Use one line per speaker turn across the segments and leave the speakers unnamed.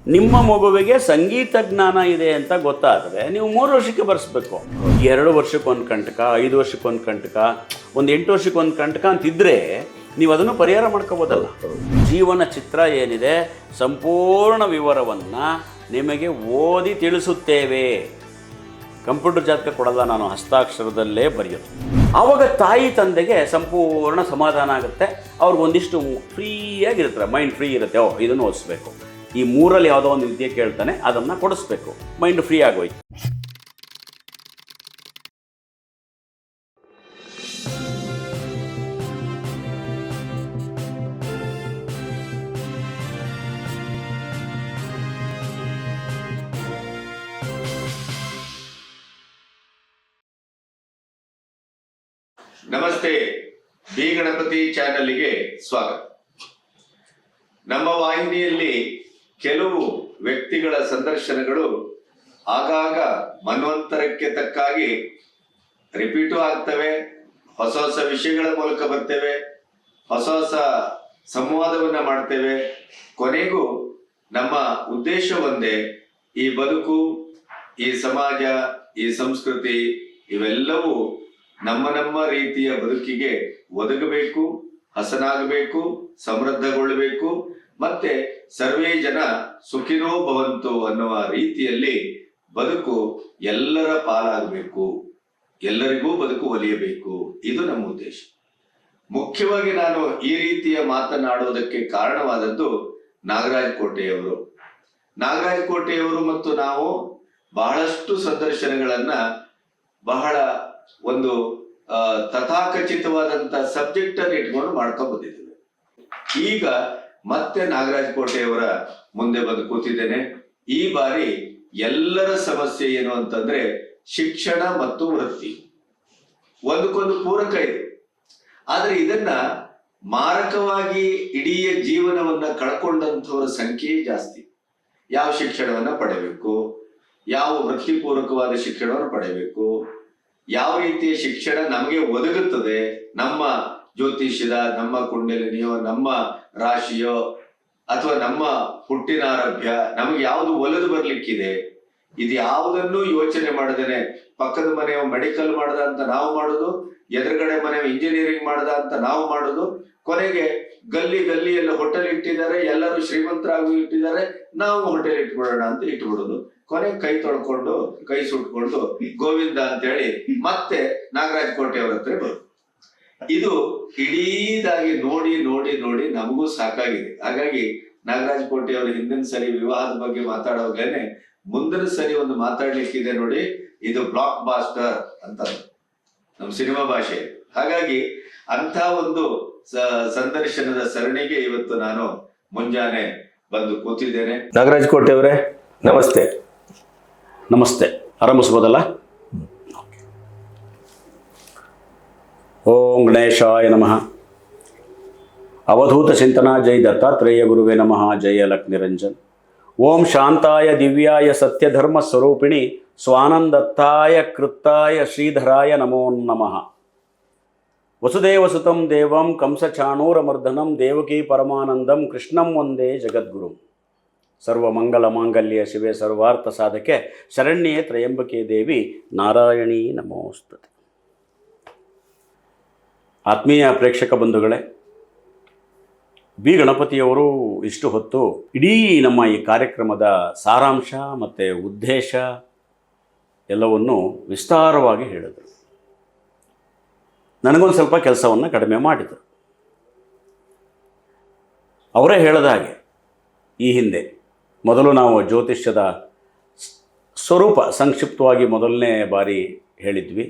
ನಿಮ್ಮ ಮಗುವಿಗೆ ಸಂಗೀತ ಜ್ಞಾನ ಇದೆ ಅಂತ ಗೊತ್ತಾದರೆ ನೀವು 3 ವರ್ಷಕ್ಕೆ ಬರೆಸ್ಬೇಕು. 2 ವರ್ಷಕ್ಕೊಂದು ಕಂಟಕ, 5 ವರ್ಷಕ್ಕೊಂದು ಕಂಟಕ, ಒಂದು 8 ವರ್ಷಕ್ಕೊಂದು ಕಂಟಕ ಅಂತಿದ್ದರೆ ನೀವು ಅದನ್ನು ಪರಿಹಾರ ಮಾಡ್ಕೋಬೋದಲ್ಲ. ಜೀವನ ಚಿತ್ರ ಏನಿದೆ ಸಂಪೂರ್ಣ ವಿವರವನ್ನು ನಿಮಗೆ ಓದಿ ತಿಳಿಸುತ್ತೇವೆ. ಕಂಪ್ಯೂಟರ್ ಜಾತಕ ಕೊಡಲ್ಲ, ನಾನು ಹಸ್ತಾಕ್ಷರದಲ್ಲೇ ಬರೆಯೋದು. ಆವಾಗ ತಾಯಿ ತಂದೆಗೆ ಸಂಪೂರ್ಣ ಸಮಾಧಾನ ಆಗುತ್ತೆ. ಅವ್ರಿಗೊಂದಿಷ್ಟು ಫ್ರೀಯಾಗಿರ್ತಾರೆ, ಮೈಂಡ್ ಫ್ರೀ ಇರುತ್ತೆ. ಇದನ್ನು ಓದಿಸ್ಬೇಕು, ಈ 3ರಲ್ಲಿ ಯಾವುದೋ ಒಂದು ವಿದ್ಯೆ ಕೇಳ್ತಾನೆ ಅದನ್ನು ಕೊಡಿಸ್ಬೇಕು, ಮೈಂಡ್ ಫ್ರೀ ಆಗೋಯ್ತು.
ನಮಸ್ತೆ, ಬಿ ಗಣಪತಿ ಚಾನೆಲ್ಗೆ ಸ್ವಾಗತ. ನಮ್ಮ ವಾಹಿನಿಯಲ್ಲಿ ಕೆಲವು ವ್ಯಕ್ತಿಗಳ ಸಂದರ್ಶನಗಳು ಆಗಾಗ ಮನ್ವಂತರಕ್ಕೆ ತಕ್ಕಾಗಿ ರಿಪೀಟು ಆಗ್ತವೆ. ಹೊಸ ಹೊಸ ವಿಷಯಗಳ ಮೂಲಕ ಬರ್ತೇವೆ, ಹೊಸ ಹೊಸ ಸಂವಾದವನ್ನ ಮಾಡ್ತೇವೆ. ಕೊನೆಗೂ ನಮ್ಮ ಉದ್ದೇಶ ಒಂದೇ, ಈ ಬದುಕು, ಈ ಸಮಾಜ, ಈ ಸಂಸ್ಕೃತಿ ಇವೆಲ್ಲವೂ ನಮ್ಮ ನಮ್ಮ ರೀತಿಯ ಬದುಕಿಗೆ ಒದಗಬೇಕು, ಹಸನಾಗಬೇಕು, ಸಮೃದ್ಧಗೊಳ್ಳಬೇಕು, ಮತ್ತೆ ಸರ್ವೇ ಜನ ಸುಖಿನೋ ಭವಂತು ಅನ್ನುವ ರೀತಿಯಲ್ಲಿ ಬದುಕು ಎಲ್ಲರ ಪಾಲಾಗಬೇಕು, ಎಲ್ಲರಿಗೂ ಬದುಕು ಒಲಿಯಬೇಕು. ಇದು ನಮ್ಮ ಉದ್ದೇಶ. ಮುಖ್ಯವಾಗಿ ನಾನು ಈ ರೀತಿಯ ಮಾತನಾಡೋದಕ್ಕೆ ಕಾರಣವಾದದ್ದು ನಾಗರಾಜ್ ಕೋಟೆಯವರು. ನಾಗರಾಜ್ ಕೋಟೆಯವರು ಮತ್ತು ನಾವು ಬಹಳಷ್ಟು ಸಂದರ್ಶನಗಳನ್ನ ಬಹಳ ಒಂದು ತಥಾಕಚಿತವಾದಂತ ಸಬ್ಜೆಕ್ಟ್ ಅನ್ನು ಇಟ್ಕೊಂಡು ಮಾಡ್ಕೊಂಡು ಬಂದಿದ್ದೇವೆ. ಈಗ ಮತ್ತೆ ನಾಗರಾಜ್ ಕೋಟೆಯವರ ಮುಂದೆ ಬಂದು ಕೂತಿದ್ದೇನೆ. ಈ ಬಾರಿ ಎಲ್ಲರ ಸಮಸ್ಯೆ ಏನು ಅಂತಂದ್ರೆ ಶಿಕ್ಷಣ ಮತ್ತು ವೃತ್ತಿ ಒಂದಕ್ಕೊಂದು ಪೂರಕ ಇದೆ. ಆದ್ರೆ ಇದನ್ನ ಮಾರಕವಾಗಿ ಇಡೀ ಜೀವನವನ್ನ ಕಳ್ಕೊಂಡಂಥವರ ಸಂಖ್ಯೆ ಜಾಸ್ತಿ. ಯಾವ ಶಿಕ್ಷಣವನ್ನ ಪಡೆಯಬೇಕು, ಯಾವ ವೃತ್ತಿಪೂರ್ವಕವಾದ ಶಿಕ್ಷಣವನ್ನು ಪಡೆಯಬೇಕು, ಯಾವ ರೀತಿಯ ಶಿಕ್ಷಣ ನಮಗೆ ಒದಗುತ್ತದೆ, ನಮ್ಮ ಜ್ಯೋತಿಷ್ಯದ, ನಮ್ಮ ಕುಂಡಲಿನಿಯೋ, ನಮ್ಮ ರಾಶಿಯೋ, ಅಥವಾ ನಮ್ಮ ಹುಟ್ಟಿನ ಆರೋಗ್ಯ ನಮಗೆ ಯಾವುದು ಒಲಿದು ಬರ್ಲಿಕ್ಕಿದೆ, ಇದು ಯಾವುದನ್ನು ಯೋಚನೆ ಮಾಡದೇನೆ ಪಕ್ಕದ ಮನೆಯ ಮೆಡಿಕಲ್ ಮಾಡದ ಅಂತ ನಾವು ಮಾಡುದು, ಎದುರುಗಡೆ ಮನೆ ಇಂಜಿನಿಯರಿಂಗ್ ಮಾಡದ ಅಂತ ನಾವು ಮಾಡುದು, ಕೊನೆಗೆ ಗಲ್ಲಿಯಲ್ಲಿ ಹೋಟೆಲ್ ಇಟ್ಟಿದ್ದಾರೆ, ಎಲ್ಲರೂ ಶ್ರೀಮಂತರಾಗಿ ಇಟ್ಟಿದ್ದಾರೆ, ನಾವು ಹೋಟೆಲ್ ಇಟ್ಬಿಡೋಣ ಅಂತ ಇಟ್ಬಿಡೋದು. ಕೊನೆಗೆ ಕೈ ತೊಳ್ಕೊಂಡು ಕೈ ಸುಟ್ಕೊಂಡು ಗೋವಿಂದ ಅಂತೇಳಿ ಮತ್ತೆ ನಾಗರಾಜ್ ಕೋಟೆಯವರ ಹತ್ರ ಬರೋದು. ಇದು ಇಡೀದಾಗಿ ನೋಡಿ ನೋಡಿ ನೋಡಿ ನಮಗೂ ಸಾಕಾಗಿದೆ. ಹಾಗಾಗಿ ನಾಗರಾಜ್ ಕೋಟೆಯವರು ಹಿಂದಿನ ಸರಿ ವಿವಾಹದ ಬಗ್ಗೆ ಮಾತಾಡೋವಾಗೇನೆ ಮುಂದಿನ ಸರಿ ಒಂದು ಮಾತಾಡ್ಲಿಕ್ಕಿದೆ ನೋಡಿ, ಇದು ಬ್ಲಾಕ್ ಬಾಸ್ಟರ್ ಅಂತ ನಮ್ಮ ಸಿನಿಮಾ ಭಾಷೆ. ಹಾಗಾಗಿ ಅಂತ ಒಂದು ಸಂದರ್ಶನದ ಸರಣಿಗೆ ಇವತ್ತು ನಾನು ಮುಂಜಾನೆ ಬಂದು ಕೂತಿದ್ದೇನೆ. ನಾಗರಾಜ್ ಕೋಟೆಯವರೇ ನಮಸ್ತೆ.
ನಮಸ್ತೆ, ಆರಂಭಿಸ್ಬೋದಲ್ಲ? ಓಂ ಗಣೇಶಾಯ ನಮಃ. ಅವಧೂತ ಚಿಂತನ. ಜೈ ದತ್ತಾತ್ರೇಯ ಗುರುವೇ ನಮಃ. ಜಯ ಲಕ್ ನಿರಂಜನ್. ಓಂ ಶಾಂತಾಯ ದಿವ್ಯಾಯ ಸತ್ಯಧರ್ಮ ಸ್ವರೂಪಿಣಿ ಸ್ವಾನಂದತ್ತಾಯ ಕೃತ್ತಾಯ ಶ್ರೀಧರಾಯ ನಮೋ ನಮಃ. ವಸುದೇವಸುತಂ ದೇವಂ ಕಂಸಚಾಣೂರಮರ್ದನಂ ದೇವಕೀ ಪರಮಾನಂದಂ ಕೃಷ್ಣಂ ವಂದೇ ಜಗದ್ಗುರುಂ. ಸರ್ವಮಂಗಲ ಮಾಂಗಲ್ಯ ಶಿವೆ ಸರ್ವಾರ್ಥ ಸಾಧಕೆ ಶರಣ್ಯೇ ತ್ರಯಂಬಕೆ ದೇವಿ ನಾರಾಯಣೀ ನಮೋಸ್ತುತೆ. ಆತ್ಮೀಯ ಪ್ರೇಕ್ಷಕ ಬಂಧುಗಳೇ, ಬಿ ಗಣಪತಿಯವರು ಇಷ್ಟು ಹೊತ್ತು ಇಡೀ ನಮ್ಮ ಈ ಕಾರ್ಯಕ್ರಮದ ಸಾರಾಂಶ ಮತ್ತು ಉದ್ದೇಶ ಎಲ್ಲವನ್ನು ವಿಸ್ತಾರವಾಗಿ ಹೇಳಿದರು. ನನಗೊಂದು ಸ್ವಲ್ಪ ಕೆಲಸವನ್ನು ಕಡಿಮೆ ಮಾಡಿದರು. ಅವರೇ ಹೇಳಿದ ಹಾಗೆ ಈ ಹಿಂದೆ ಮೊದಲು ನಾವು ಜ್ಯೋತಿಷ್ಯದ ಸ್ವರೂಪ ಸಂಕ್ಷಿಪ್ತವಾಗಿ ಮೊದಲನೇ ಬಾರಿ ಹೇಳಿದ್ವಿ.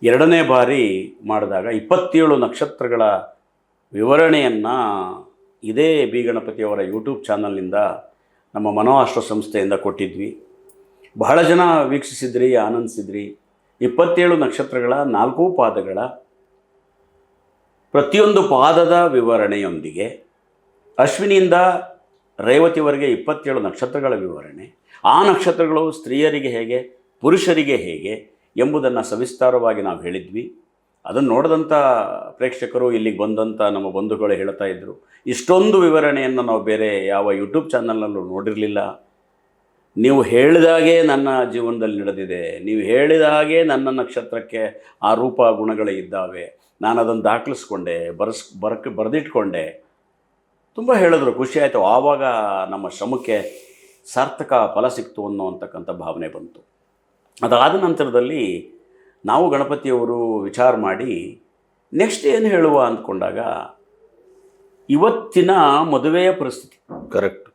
2ನೇ ಬಾರಿ ಮಾಡಿದಾಗ 27 ನಕ್ಷತ್ರಗಳ ವಿವರಣೆಯನ್ನು ಇದೇ ಬಿ ಗಣಪತಿಯವರ ಯೂಟ್ಯೂಬ್ ಚಾನಲ್ನಿಂದ ನಮ್ಮ ಮನೋಆಶ್ರ ಸಂಸ್ಥೆಯಿಂದ ಕೊಟ್ಟಿದ್ವಿ. ಬಹಳ ಜನ ವೀಕ್ಷಿಸಿದ್ರಿ, ಆನಂದಿಸಿದ್ರಿ. 27 ನಕ್ಷತ್ರಗಳ 4 ಪಾದಗಳ ಪ್ರತಿಯೊಂದು ಪಾದದ ವಿವರಣೆಯೊಂದಿಗೆ ಅಶ್ವಿನಿಯಿಂದ ರೇವತಿವರೆಗೆ 27 ನಕ್ಷತ್ರಗಳ ವಿವರಣೆ, ಆ ನಕ್ಷತ್ರಗಳು ಸ್ತ್ರೀಯರಿಗೆ ಹೇಗೆ, ಪುರುಷರಿಗೆ ಹೇಗೆ ಎಂಬುದನ್ನು ಸವಿಸ್ತಾರವಾಗಿ ನಾವು ಹೇಳಿದ್ವಿ. ಅದನ್ನು ನೋಡಿದಂಥ ಪ್ರೇಕ್ಷಕರು ಇಲ್ಲಿಗೆ ಬಂದಂಥ ನಮ್ಮ ಬಂಧುಗಳು ಹೇಳ್ತಾ ಇದ್ದರು, ಇಷ್ಟೊಂದು ವಿವರಣೆಯನ್ನು ನಾವು ಬೇರೆ ಯಾವ ಯೂಟ್ಯೂಬ್ ಚಾನಲ್ನಲ್ಲೂ ನೋಡಿರಲಿಲ್ಲ. ನೀವು ಹೇಳಿದಾಗೆ ನನ್ನ ಜೀವನದಲ್ಲಿ ನಡೆದಿದೆ, ನೀವು ಹೇಳಿದ ಹಾಗೆ ನನ್ನ ನಕ್ಷತ್ರಕ್ಕೆ ಆ ರೂಪ ಗುಣಗಳೇ ಇದ್ದಾವೆ, ನಾನು ಅದನ್ನು ದಾಖಲಿಸ್ಕೊಂಡೆ, ಬರೆದಿಟ್ಕೊಂಡೆ. ತುಂಬ ಹೇಳಿದ್ರು, ಖುಷಿ ಆಯಿತು. ಆವಾಗ ನಮ್ಮ ಶ್ರಮಕ್ಕೆ ಸಾರ್ಥಕ ಫಲ ಸಿಕ್ತು ಅನ್ನೋವಂತಕ್ಕಂಥ ಭಾವನೆ ಬಂತು. ಅದಾದ ನಂತರದಲ್ಲಿ ನಾವು ಗಣಪತಿಯವರು ವಿಚಾರ ಮಾಡಿ ನೆಕ್ಸ್ಟ್ ಏನು ಹೇಳುವ ಅಂದ್ಕೊಂಡಾಗ, ಇವತ್ತಿನ ಮದುವೆಯ ಪರಿಸ್ಥಿತಿ,
ಕರೆಕ್ಟ್,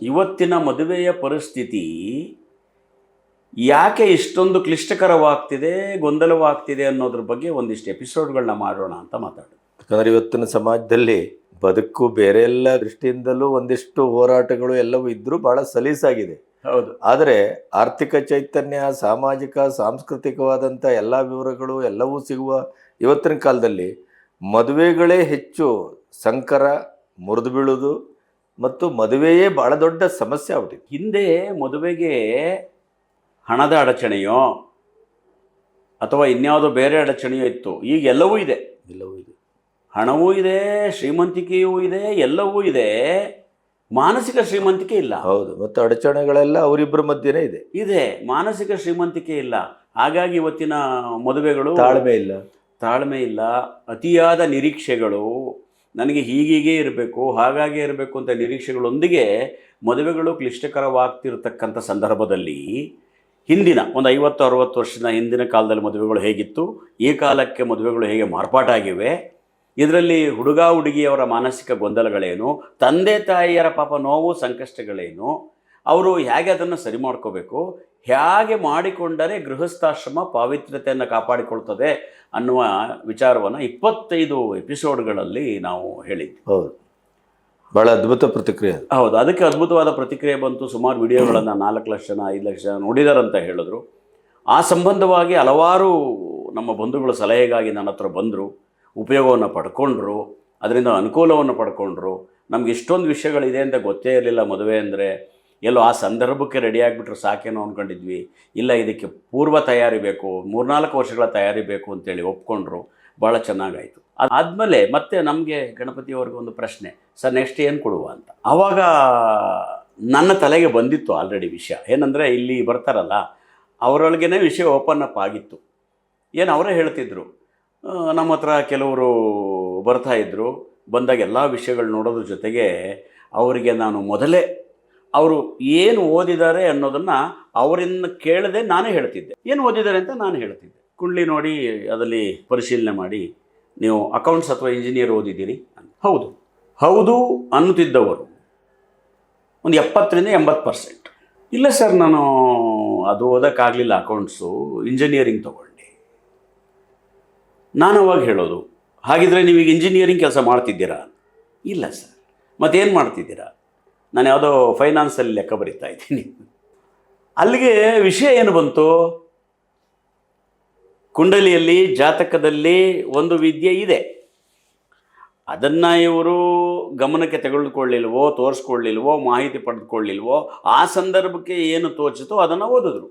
ಇವತ್ತಿನ ಮದುವೆಯ ಪರಿಸ್ಥಿತಿ ಯಾಕೆ ಇಷ್ಟೊಂದು ಕ್ಲಿಷ್ಟಕರವಾಗ್ತಿದೆ, ಗೊಂದಲವಾಗ್ತಿದೆ ಅನ್ನೋದ್ರ ಬಗ್ಗೆ ಒಂದಿಷ್ಟು ಎಪಿಸೋಡ್ಗಳನ್ನ ಮಾಡೋಣ ಅಂತ ಮಾತಾಡೋದು.
ಯಾಕಂದರೆ ಇವತ್ತಿನ ಸಮಾಜದಲ್ಲಿ ಬದುಕು ಬೇರೆ ಎಲ್ಲ ದೃಷ್ಟಿಯಿಂದಲೂ ಒಂದಿಷ್ಟು ಹೋರಾಟಗಳು ಎಲ್ಲವೂ ಇದ್ದರೂ ಭಾಳ ಸಲೀಸಾಗಿದೆ.
ಹೌದು.
ಆದರೆ ಆರ್ಥಿಕ ಚೈತನ್ಯ, ಸಾಮಾಜಿಕ, ಸಾಂಸ್ಕೃತಿಕವಾದಂಥ ಎಲ್ಲ ವಿವರಗಳು ಎಲ್ಲವೂ ಸಿಗುವ ಇವತ್ತಿನ ಕಾಲದಲ್ಲಿ ಮದುವೆಗಳೇ ಹೆಚ್ಚು ಸಂಕರ, ಮುರಿದು ಬೀಳುವುದು ಮತ್ತು ಮದುವೆಯೇ ಭಾಳ ದೊಡ್ಡ ಸಮಸ್ಯೆ ಆಗ್ಬಿಟ್ಟಿದೆ.
ಹಿಂದೆ ಮದುವೆಗೆ ಹಣದ ಅಡಚಣೆಯೋ ಅಥವಾ ಇನ್ಯಾವುದೋ ಬೇರೆ ಅಡಚಣೆಯೋ ಇತ್ತು. ಈಗ ಎಲ್ಲವೂ ಇದೆ.
ಎಲ್ಲವೂ ಇದೆ,
ಹಣವೂ ಇದೆ, ಶ್ರೀಮಂತಿಕೆಯೂ ಇದೆ, ಎಲ್ಲವೂ ಇದೆ. ಮಾನಸಿಕ ಶ್ರೀಮಂತಿಕೆ ಇಲ್ಲ.
ಹೌದು, ಮತ್ತು ಅಡಚಣೆಗಳೆಲ್ಲ ಅವರಿಬ್ಬರ ಮಧ್ಯೆನೇ ಇದೆ.
ಇದೆ, ಮಾನಸಿಕ ಶ್ರೀಮಂತಿಕೆ ಇಲ್ಲ. ಹಾಗಾಗಿ ಇವತ್ತಿನ ಮದುವೆಗಳು ತಾಳ್ಮೆ ಇಲ್ಲ, ಅತಿಯಾದ ನಿರೀಕ್ಷೆಗಳು, ನನಗೆ ಹೀಗೀಗೆ ಇರಬೇಕು, ಹಾಗಾಗೇ ಇರಬೇಕು ಅಂತ ನಿರೀಕ್ಷೆಗಳೊಂದಿಗೆ ಮದುವೆಗಳು ಕ್ಲಿಷ್ಟಕರವಾಗ್ತಿರ್ತಕ್ಕಂಥ ಸಂದರ್ಭದಲ್ಲಿ ಹಿಂದಿನ ಒಂದು 50-60 ವರ್ಷದ ಹಿಂದಿನ ಕಾಲದಲ್ಲಿ ಮದುವೆಗಳು ಹೇಗಿತ್ತು, ಈ ಕಾಲಕ್ಕೆ ಮದುವೆಗಳು ಹೇಗೆ ಮಾರ್ಪಾಟಾಗಿವೆ, ಇದರಲ್ಲಿ ಹುಡುಗ ಹುಡುಗಿಯವರ ಮಾನಸಿಕ ಗೊಂದಲಗಳೇನು, ತಂದೆ ತಾಯಿಯರ ಪಾಪ ನೋವು ಸಂಕಷ್ಟಗಳೇನು, ಅವರು ಹೇಗೆ ಅದನ್ನು ಸರಿ ಮಾಡ್ಕೋಬೇಕು, ಹೇಗೆ ಮಾಡಿಕೊಂಡರೆ ಗೃಹಸ್ಥಾಶ್ರಮ ಪಾವಿತ್ರ್ಯತೆಯನ್ನು ಕಾಪಾಡಿಕೊಳ್ತದೆ ಅನ್ನುವ ವಿಚಾರವನ್ನು 25 ಎಪಿಸೋಡ್ಗಳಲ್ಲಿ ನಾವು ಹೇಳಿದ್ವಿ.
ಹೌದು, ಭಾಳ ಅದ್ಭುತ ಪ್ರತಿಕ್ರಿಯೆ.
ಹೌದು, ಅದಕ್ಕೆ ಅದ್ಭುತವಾದ ಪ್ರತಿಕ್ರಿಯೆ ಬಂತು. ಸುಮಾರು ವಿಡಿಯೋಗಳನ್ನು 4 ಲಕ್ಷ ಜನ 5 ಲಕ್ಷ ಜನ ನೋಡಿದಾರಂತ ಹೇಳಿದ್ರು. ಆ ಸಂಬಂಧವಾಗಿ ಹಲವಾರು ನಮ್ಮ ಬಂಧುಗಳು ಸಲಹೆಗಾಗಿ ನನ್ನ ಹತ್ರ ಬಂದರು, ಉಪಯೋಗವನ್ನು ಪಡ್ಕೊಂಡ್ರು, ಅದರಿಂದ ಅನುಕೂಲವನ್ನು ಪಡ್ಕೊಂಡ್ರು. ನಮ್ಗೆ ಇಷ್ಟೊಂದು ವಿಷಯಗಳಿದೆ ಅಂತ ಗೊತ್ತೇ ಇರಲಿಲ್ಲ. ಮದುವೆ ಅಂದರೆ ಎಲ್ಲೋ ಆ ಸಂದರ್ಭಕ್ಕೆ ರೆಡಿಯಾಗಿಬಿಟ್ರೆ ಸಾಕೇನೋ ಅಂದ್ಕೊಂಡಿದ್ವಿ. ಇಲ್ಲ, ಇದಕ್ಕೆ ಪೂರ್ವ ತಯಾರಿ ಬೇಕು, 3-4 ವರ್ಷಗಳ ತಯಾರಿ ಬೇಕು ಅಂತೇಳಿ ಒಪ್ಕೊಂಡ್ರು. ಭಾಳ ಚೆನ್ನಾಗಾಯಿತು. ಅದಾದಮೇಲೆ ಮತ್ತೆ ನಮಗೆ ಗಣಪತಿಯವ್ರಿಗೆ ಒಂದು ಪ್ರಶ್ನೆ, ಸರ್ ನೆಕ್ಸ್ಟ್ ಏನು ಕೊಡುವ ಅಂತ. ಆವಾಗ ನನ್ನ ತಲೆಗೆ ಬಂದಿತ್ತು ಆಲ್ರೆಡಿ ವಿಷಯ. ಏನಂದರೆ ಇಲ್ಲಿ ಬರ್ತಾರಲ್ಲ, ಅವರೊಳಗೇ ವಿಷಯ ಓಪನ್ ಅಪ್ ಆಗಿತ್ತು. ಏನು ಅವರೇ ಹೇಳ್ತಿದ್ರು, ನಮ್ಮ ಹತ್ರ ಕೆಲವರು ಬರ್ತಾಯಿದ್ರು. ಬಂದಾಗ ಎಲ್ಲ ವಿಷಯಗಳು ನೋಡೋದ್ರ ಜೊತೆಗೆ ಅವರಿಗೆ ನಾನು ಮೊದಲೇ ಅವರು ಏನು ಓದಿದ್ದಾರೆ ಅನ್ನೋದನ್ನು ಅವರಿಂದ ಕೇಳದೆ ನಾನೇ ಹೇಳ್ತಿದ್ದೆ. ಏನು ಓದಿದ್ದಾರೆ ಅಂತ ನಾನು ಹೇಳ್ತಿದ್ದೆ. ಕುಂಡ್ಲಿ ನೋಡಿ ಅದರಲ್ಲಿ ಪರಿಶೀಲನೆ ಮಾಡಿ, ನೀವು ಅಕೌಂಟ್ಸ್ ಅಥವಾ ಇಂಜಿನಿಯರ್ ಓದಿದ್ದೀರಿ? ಹೌದು ಹೌದು ಅನ್ನುತ್ತಿದ್ದವರು ಒಂದು 70-80%. ಇಲ್ಲ ಸರ್, ನಾನು ಅದು ಓದೋಕ್ಕಾಗಲಿಲ್ಲ, ಅಕೌಂಟ್ಸು, ಇಂಜಿನಿಯರಿಂಗ್ ತೊಗೊಂಡೆ. ನಾನು ಅವಾಗ ಹೇಳೋದು, ಹಾಗಿದ್ರೆ ನೀವೀಗ ಇಂಜಿನಿಯರಿಂಗ್ ಕೆಲಸ ಮಾಡ್ತಿದ್ದೀರಾ? ಇಲ್ಲ ಸರ್. ಮತ್ತೇನು ಮಾಡ್ತಿದ್ದೀರಾ? ನಾನು ಯಾವುದೋ ಫೈನಾನ್ಸಲ್ಲಿ ಲೆಕ್ಕ ಬರಿತಾ ಇದ್ದೀನಿ. ಅಲ್ಲಿಗೆ ವಿಷಯ ಏನು ಬಂತು? ಕುಂಡಲಿಯಲ್ಲಿ, ಜಾತಕದಲ್ಲಿ ಒಂದು ವಿದ್ಯೆ ಇದೆ. ಅದನ್ನು ಇವರು ಗಮನಕ್ಕೆ ತೆಗೆದುಕೊಳ್ಳಿಲ್ವೋ, ತೋರಿಸ್ಕೊಳ್ಳಿಲ್ವೋ, ಮಾಹಿತಿ ಪಡೆದುಕೊಳ್ಳಿಲ್ವೋ, ಆ ಸಂದರ್ಭಕ್ಕೆ ಏನು ತೋಚಿತೋ ಅದನ್ನು ಓದಿದ್ರು.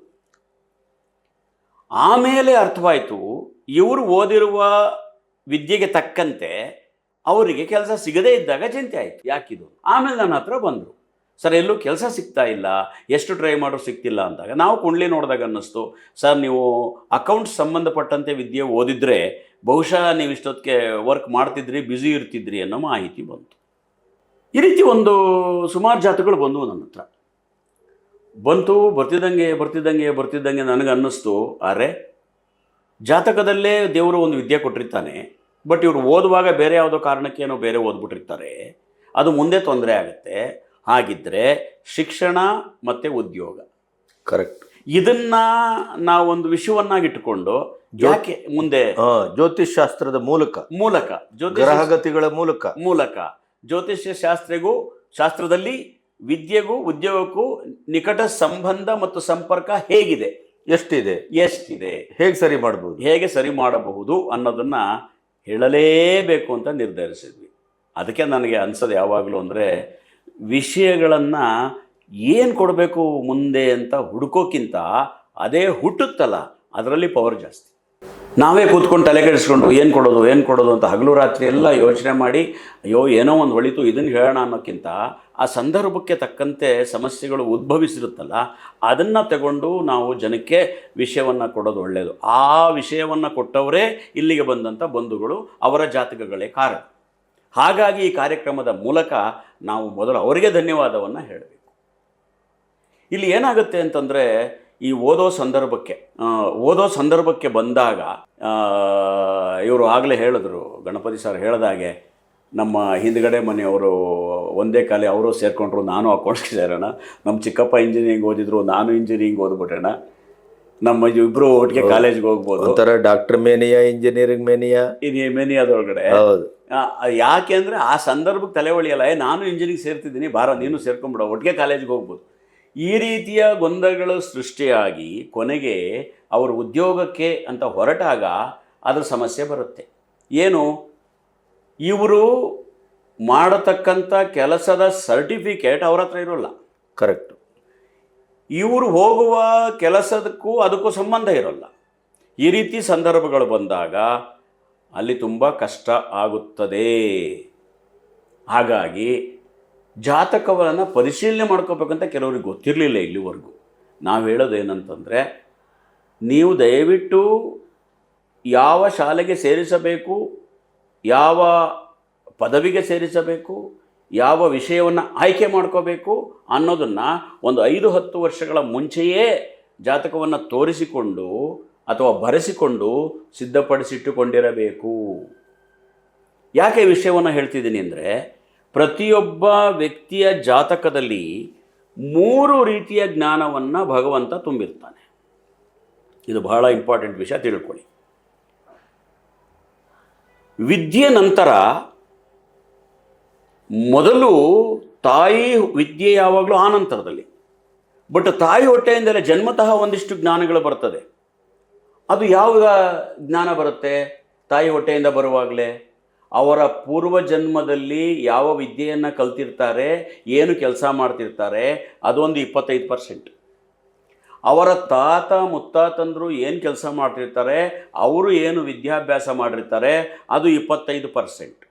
ಆಮೇಲೆ ಅರ್ಥವಾಯಿತು, ಇವರು ಓದಿರುವ ವಿದ್ಯೆಗೆ ತಕ್ಕಂತೆ ಅವರಿಗೆ ಕೆಲಸ ಸಿಗದೇ ಇದ್ದಾಗ ಚಿಂತೆ ಆಯಿತು, ಯಾಕಿದು. ಆಮೇಲೆ ನನ್ನ ಹತ್ರ ಬಂದರು, ಸರ್ ಎಲ್ಲೂ ಕೆಲಸ ಸಿಗ್ತಾ ಇಲ್ಲ, ಎಷ್ಟು ಟ್ರೈ ಮಾಡೋ ಸಿಗ್ತಿಲ್ಲ ಅಂದಾಗ ನಾವು ಕುಂಡ್ಲಿ ನೋಡಿದಾಗ ಅನ್ನಿಸ್ತು, ಸರ್ ನೀವು ಅಕೌಂಟ್ಸ್ ಸಂಬಂಧಪಟ್ಟಂತೆ ವಿದ್ಯೆ ಓದಿದರೆ ಬಹುಶಃ ನೀವು ಇಷ್ಟೊತ್ತಿಗೆ ವರ್ಕ್ ಮಾಡ್ತಿದ್ರಿ, ಬ್ಯುಸಿ ಇರ್ತಿದ್ರಿ ಅನ್ನೋ ಮಾಹಿತಿ ಬಂತು. ಈ ರೀತಿ ಒಂದು ಸುಮಾರು ಜಾತಕಗಳು ಬಂದವು ನನ್ನ ಹತ್ರ. ಬರ್ತಿದ್ದಂಗೆ ನನಗೆ ಅನ್ನಿಸ್ತು, ಅರೆ ಜಾತಕದಲ್ಲೇ ದೇವರು ಒಂದು ವಿದ್ಯೆ ಕೊಟ್ಟಿರ್ತಾನೆ, ಬಟ್ ಇವರು ಓದುವಾಗ ಬೇರೆ ಯಾವುದೋ ಕಾರಣಕ್ಕೇನೋ ಬೇರೆ ಓದ್ಬಿಟ್ಟಿರ್ತಾರೆ, ಅದು ಮುಂದೆ ತೊಂದರೆ ಆಗುತ್ತೆ. ಹಾಗಿದ್ದರೆ ಶಿಕ್ಷಣ ಮತ್ತು ಉದ್ಯೋಗ,
ಕರೆಕ್ಟ್,
ಇದನ್ನು ನಾವೊಂದು ವಿಷಯವನ್ನಾಗಿಟ್ಟುಕೊಂಡು ಯಾಕೆ ಮುಂದೆ
ಜ್ಯೋತಿಷ್ ಶಾಸ್ತ್ರದ ಮೂಲಕ ಗ್ರಹಗತಿಗಳ ಮೂಲಕ
ಜ್ಯೋತಿಷ್ಯ ಶಾಸ್ತ್ರದಲ್ಲಿ ವಿದ್ಯೆಗೂ ಉದ್ಯೋಗಕ್ಕೂ ನಿಕಟ ಸಂಬಂಧ ಮತ್ತು ಸಂಪರ್ಕ ಹೇಗಿದೆ, ಎಷ್ಟಿದೆ, ಹೇಗೆ ಸರಿ ಮಾಡಬಹುದು ಅನ್ನೋದನ್ನು ಹೇಳಲೇಬೇಕು ಅಂತ ನಿರ್ಧರಿಸಿದ್ವಿ. ಅದಕ್ಕೆ ನನಗೆ ಅನಿಸೋದು ಯಾವಾಗಲೂ ಅಂದರೆ, ವಿಷಯಗಳನ್ನು ಏನು ಕೊಡಬೇಕು ಮುಂದೆ ಅಂತ ಹುಡುಕೋಕ್ಕಿಂತ ಅದೇ ಹುಟ್ಟುತ್ತಲ್ಲ, ಅದರಲ್ಲಿ ಪವರ್ ಜಾಸ್ತಿ. ನಾವೇ ಕೂತ್ಕೊಂಡು ತಲೆ ಕೆಡಿಸ್ಕೊಂಡು ಏನು ಕೊಡೋದು ಅಂತ ಹಗಲು ರಾತ್ರಿ ಎಲ್ಲ ಯೋಚನೆ ಮಾಡಿ ಅಯ್ಯೋ ಏನೋ ಒಂದು ಹೊಳಿತು ಇದನ್ನು ಹೇಳೋಣ ಅನ್ನೋಕ್ಕಿಂತ ಆ ಸಂದರ್ಭಕ್ಕೆ ತಕ್ಕಂತೆ ಸಮಸ್ಯೆಗಳು ಉದ್ಭವಿಸಿರುತ್ತಲ್ಲ ಅದನ್ನು ತಗೊಂಡು ನಾವು ಜನಕ್ಕೆ ವಿಷಯವನ್ನು ಕೊಡೋದು ಒಳ್ಳೆಯದು. ಆ ವಿಷಯವನ್ನು ಕೊಟ್ಟವರೇ ಇಲ್ಲಿಗೆ ಬಂದಂಥ ಬಂಧುಗಳು, ಅವರ ಜಾತಕಗಳೇ ಕಾರಣ. ಹಾಗಾಗಿ ಈ ಕಾರ್ಯಕ್ರಮದ ಮೂಲಕ ನಾವು ಮೊದಲು ಅವರಿಗೆ ಧನ್ಯವಾದವನ್ನು ಹೇಳಬೇಕು. ಇಲ್ಲಿ ಏನಾಗುತ್ತೆ ಅಂತಂದರೆ, ಈ ಓದೋ ಸಂದರ್ಭಕ್ಕೆ ಬಂದಾಗ ಇವರು ಆಗಲೇ ಹೇಳಿದ್ರು, ಗಣಪತಿ ಸರ್ ಹೇಳಿದಾಗೆ, ನಮ್ಮ ಹಿಂದ್ಗಡೆ ಮನೆಯವರು ಒಂದೇ ಕಾಲೇ ಅವರು ಸೇರಿಕೊಂಡ್ರು, ನಾನು ಅಕೌಂಟ್ಸ್ಗೆ ಸೇರೋಣ, ನಮ್ಮ ಚಿಕ್ಕಪ್ಪ ಇಂಜಿನಿಯರಿಂಗ್ ಓದಿದ್ರು, ನಾನು ಇಂಜಿನಿಯರಿಂಗ್ ಓದ್ಬಿಟ್ಟೋಣ, ನಮ್ಮ ಇಬ್ಬರು ಒಟ್ಟಿಗೆ ಕಾಲೇಜ್ಗೆ ಹೋಗ್ಬೋದು.
ಒಂಥರ ಡಾಕ್ಟರ್ ಮೇನಿಯಾ, ಇಂಜಿನಿಯರಿಂಗ್ ಮೇನಿಯಾ,
ಮೇನಿಯಾದೊಳಗಡೆ.
ಹೌದು.
ಯಾಕೆ ಅಂದರೆ ಆ ಸಂದರ್ಭಕ್ಕೆ ತಲೆ ಹೊಳಿಯಲ್ಲ, ನಾನು ಇಂಜಿನಿಯರಿಂಗ್ ಸೇರ್ತಿದ್ದೀನಿ, ಬಾರ ನೀನು ಸೇರ್ಕೊಂಡ್ಬಿಡೋ, ಒಟ್ಟಿಗೆ ಕಾಲೇಜ್ಗೆ ಹೋಗ್ಬೋದು. ಈ ರೀತಿಯ ಗೊಂದಲಗಳು ಸೃಷ್ಟಿಯಾಗಿ ಕೊನೆಗೆ ಅವರು ಉದ್ಯೋಗಕ್ಕೆ ಅಂತ ಹೊರಟಾಗ ಅದರ ಸಮಸ್ಯೆ ಬರುತ್ತೆ. ಏನು, ಇವರು ಮಾಡತಕ್ಕಂಥ ಕೆಲಸದ ಸರ್ಟಿಫಿಕೇಟ್ ಅವ್ರ ಹತ್ರ ಇರೋಲ್ಲ.
ಕರೆಕ್ಟ್.
ಇವರು ಹೋಗುವ ಕೆಲಸದಕ್ಕೂ ಅದಕ್ಕೂ ಸಂಬಂಧ ಇರೋಲ್ಲ. ಈ ರೀತಿ ಸಂದರ್ಭಗಳು ಬಂದಾಗ ಅಲ್ಲಿ ತುಂಬ ಕಷ್ಟ ಆಗುತ್ತದೆ. ಹಾಗಾಗಿ ಜಾತಕವನ್ನು ಪರಿಶೀಲನೆ ಮಾಡ್ಕೋಬೇಕಂತ ಕೆಲವ್ರಿಗೆ ಗೊತ್ತಿರಲಿಲ್ಲ ಇಲ್ಲಿವರೆಗೂ. ನಾವು ಹೇಳೋದು ಏನಂತಂದರೆ, ನೀವು ದಯವಿಟ್ಟು ಯಾವ ಶಾಲೆಗೆ ಸೇರಿಸಬೇಕು, ಯಾವ ಪದವಿಗೆ ಸೇರಿಸಬೇಕು, ಯಾವ ವಿಷಯವನ್ನು ಆಯ್ಕೆ ಮಾಡ್ಕೋಬೇಕು ಅನ್ನೋದನ್ನು ಒಂದು 5-10 ವರ್ಷಗಳ ಮುಂಚೆಯೇ ಜಾತಕವನ್ನು ತೋರಿಸಿಕೊಂಡು ಅಥವಾ ಬರೆಸಿಕೊಂಡು ಸಿದ್ಧಪಡಿಸಿಟ್ಟುಕೊಂಡಿರಬೇಕು. ಯಾಕೆ ಈ ವಿಷಯವನ್ನು ಹೇಳ್ತಿದ್ದೀನಿ ಅಂದರೆ, ಪ್ರತಿಯೊಬ್ಬ ವ್ಯಕ್ತಿಯ ಜಾತಕದಲ್ಲಿ 3 ರೀತಿಯ ಜ್ಞಾನವನ್ನು ಭಗವಂತ ತುಂಬಿರ್ತಾನೆ. ಇದು ಬಹಳ ಇಂಪಾರ್ಟೆಂಟ್ ವಿಷಯ, ತಿಳ್ಕೊಳ್ಳಿ. ವಿದ್ಯೆ ನಂತರ ಮೊದಲು ತಾಯಿ ವಿದ್ಯೆ ಯಾವಾಗಲೂ ಆನಂತರದಲ್ಲಿ. ಬಟ್ ತಾಯಿ ಹೊಟ್ಟೆಯಿಂದಲೇ ಜನ್ಮತಃ ಒಂದಿಷ್ಟು ಜ್ಞಾನಗಳು ಬರ್ತದೆ. ಅದು ಯಾವ ಜ್ಞಾನ ಬರುತ್ತೆ? ತಾಯಿ ಹೊಟ್ಟೆಯಿಂದ ಬರುವಾಗಲೇ ಅವರ ಪೂರ್ವ ಜನ್ಮದಲ್ಲಿ ಯಾವ ವಿದ್ಯೆಯನ್ನು ಕಲ್ತಿರ್ತಾರೆ, ಏನು ಕೆಲಸ ಮಾಡ್ತಿರ್ತಾರೆ, ಅದೊಂದು 25%. ಅವರ ತಾತ ಮುತ್ತಾತಂದರು ಏನು ಕೆಲಸ ಮಾಡ್ತಿರ್ತಾರೆ, ಅವರು ಏನು ವಿದ್ಯಾಭ್ಯಾಸ ಮಾಡಿರ್ತಾರೆ, ಅದು 25%.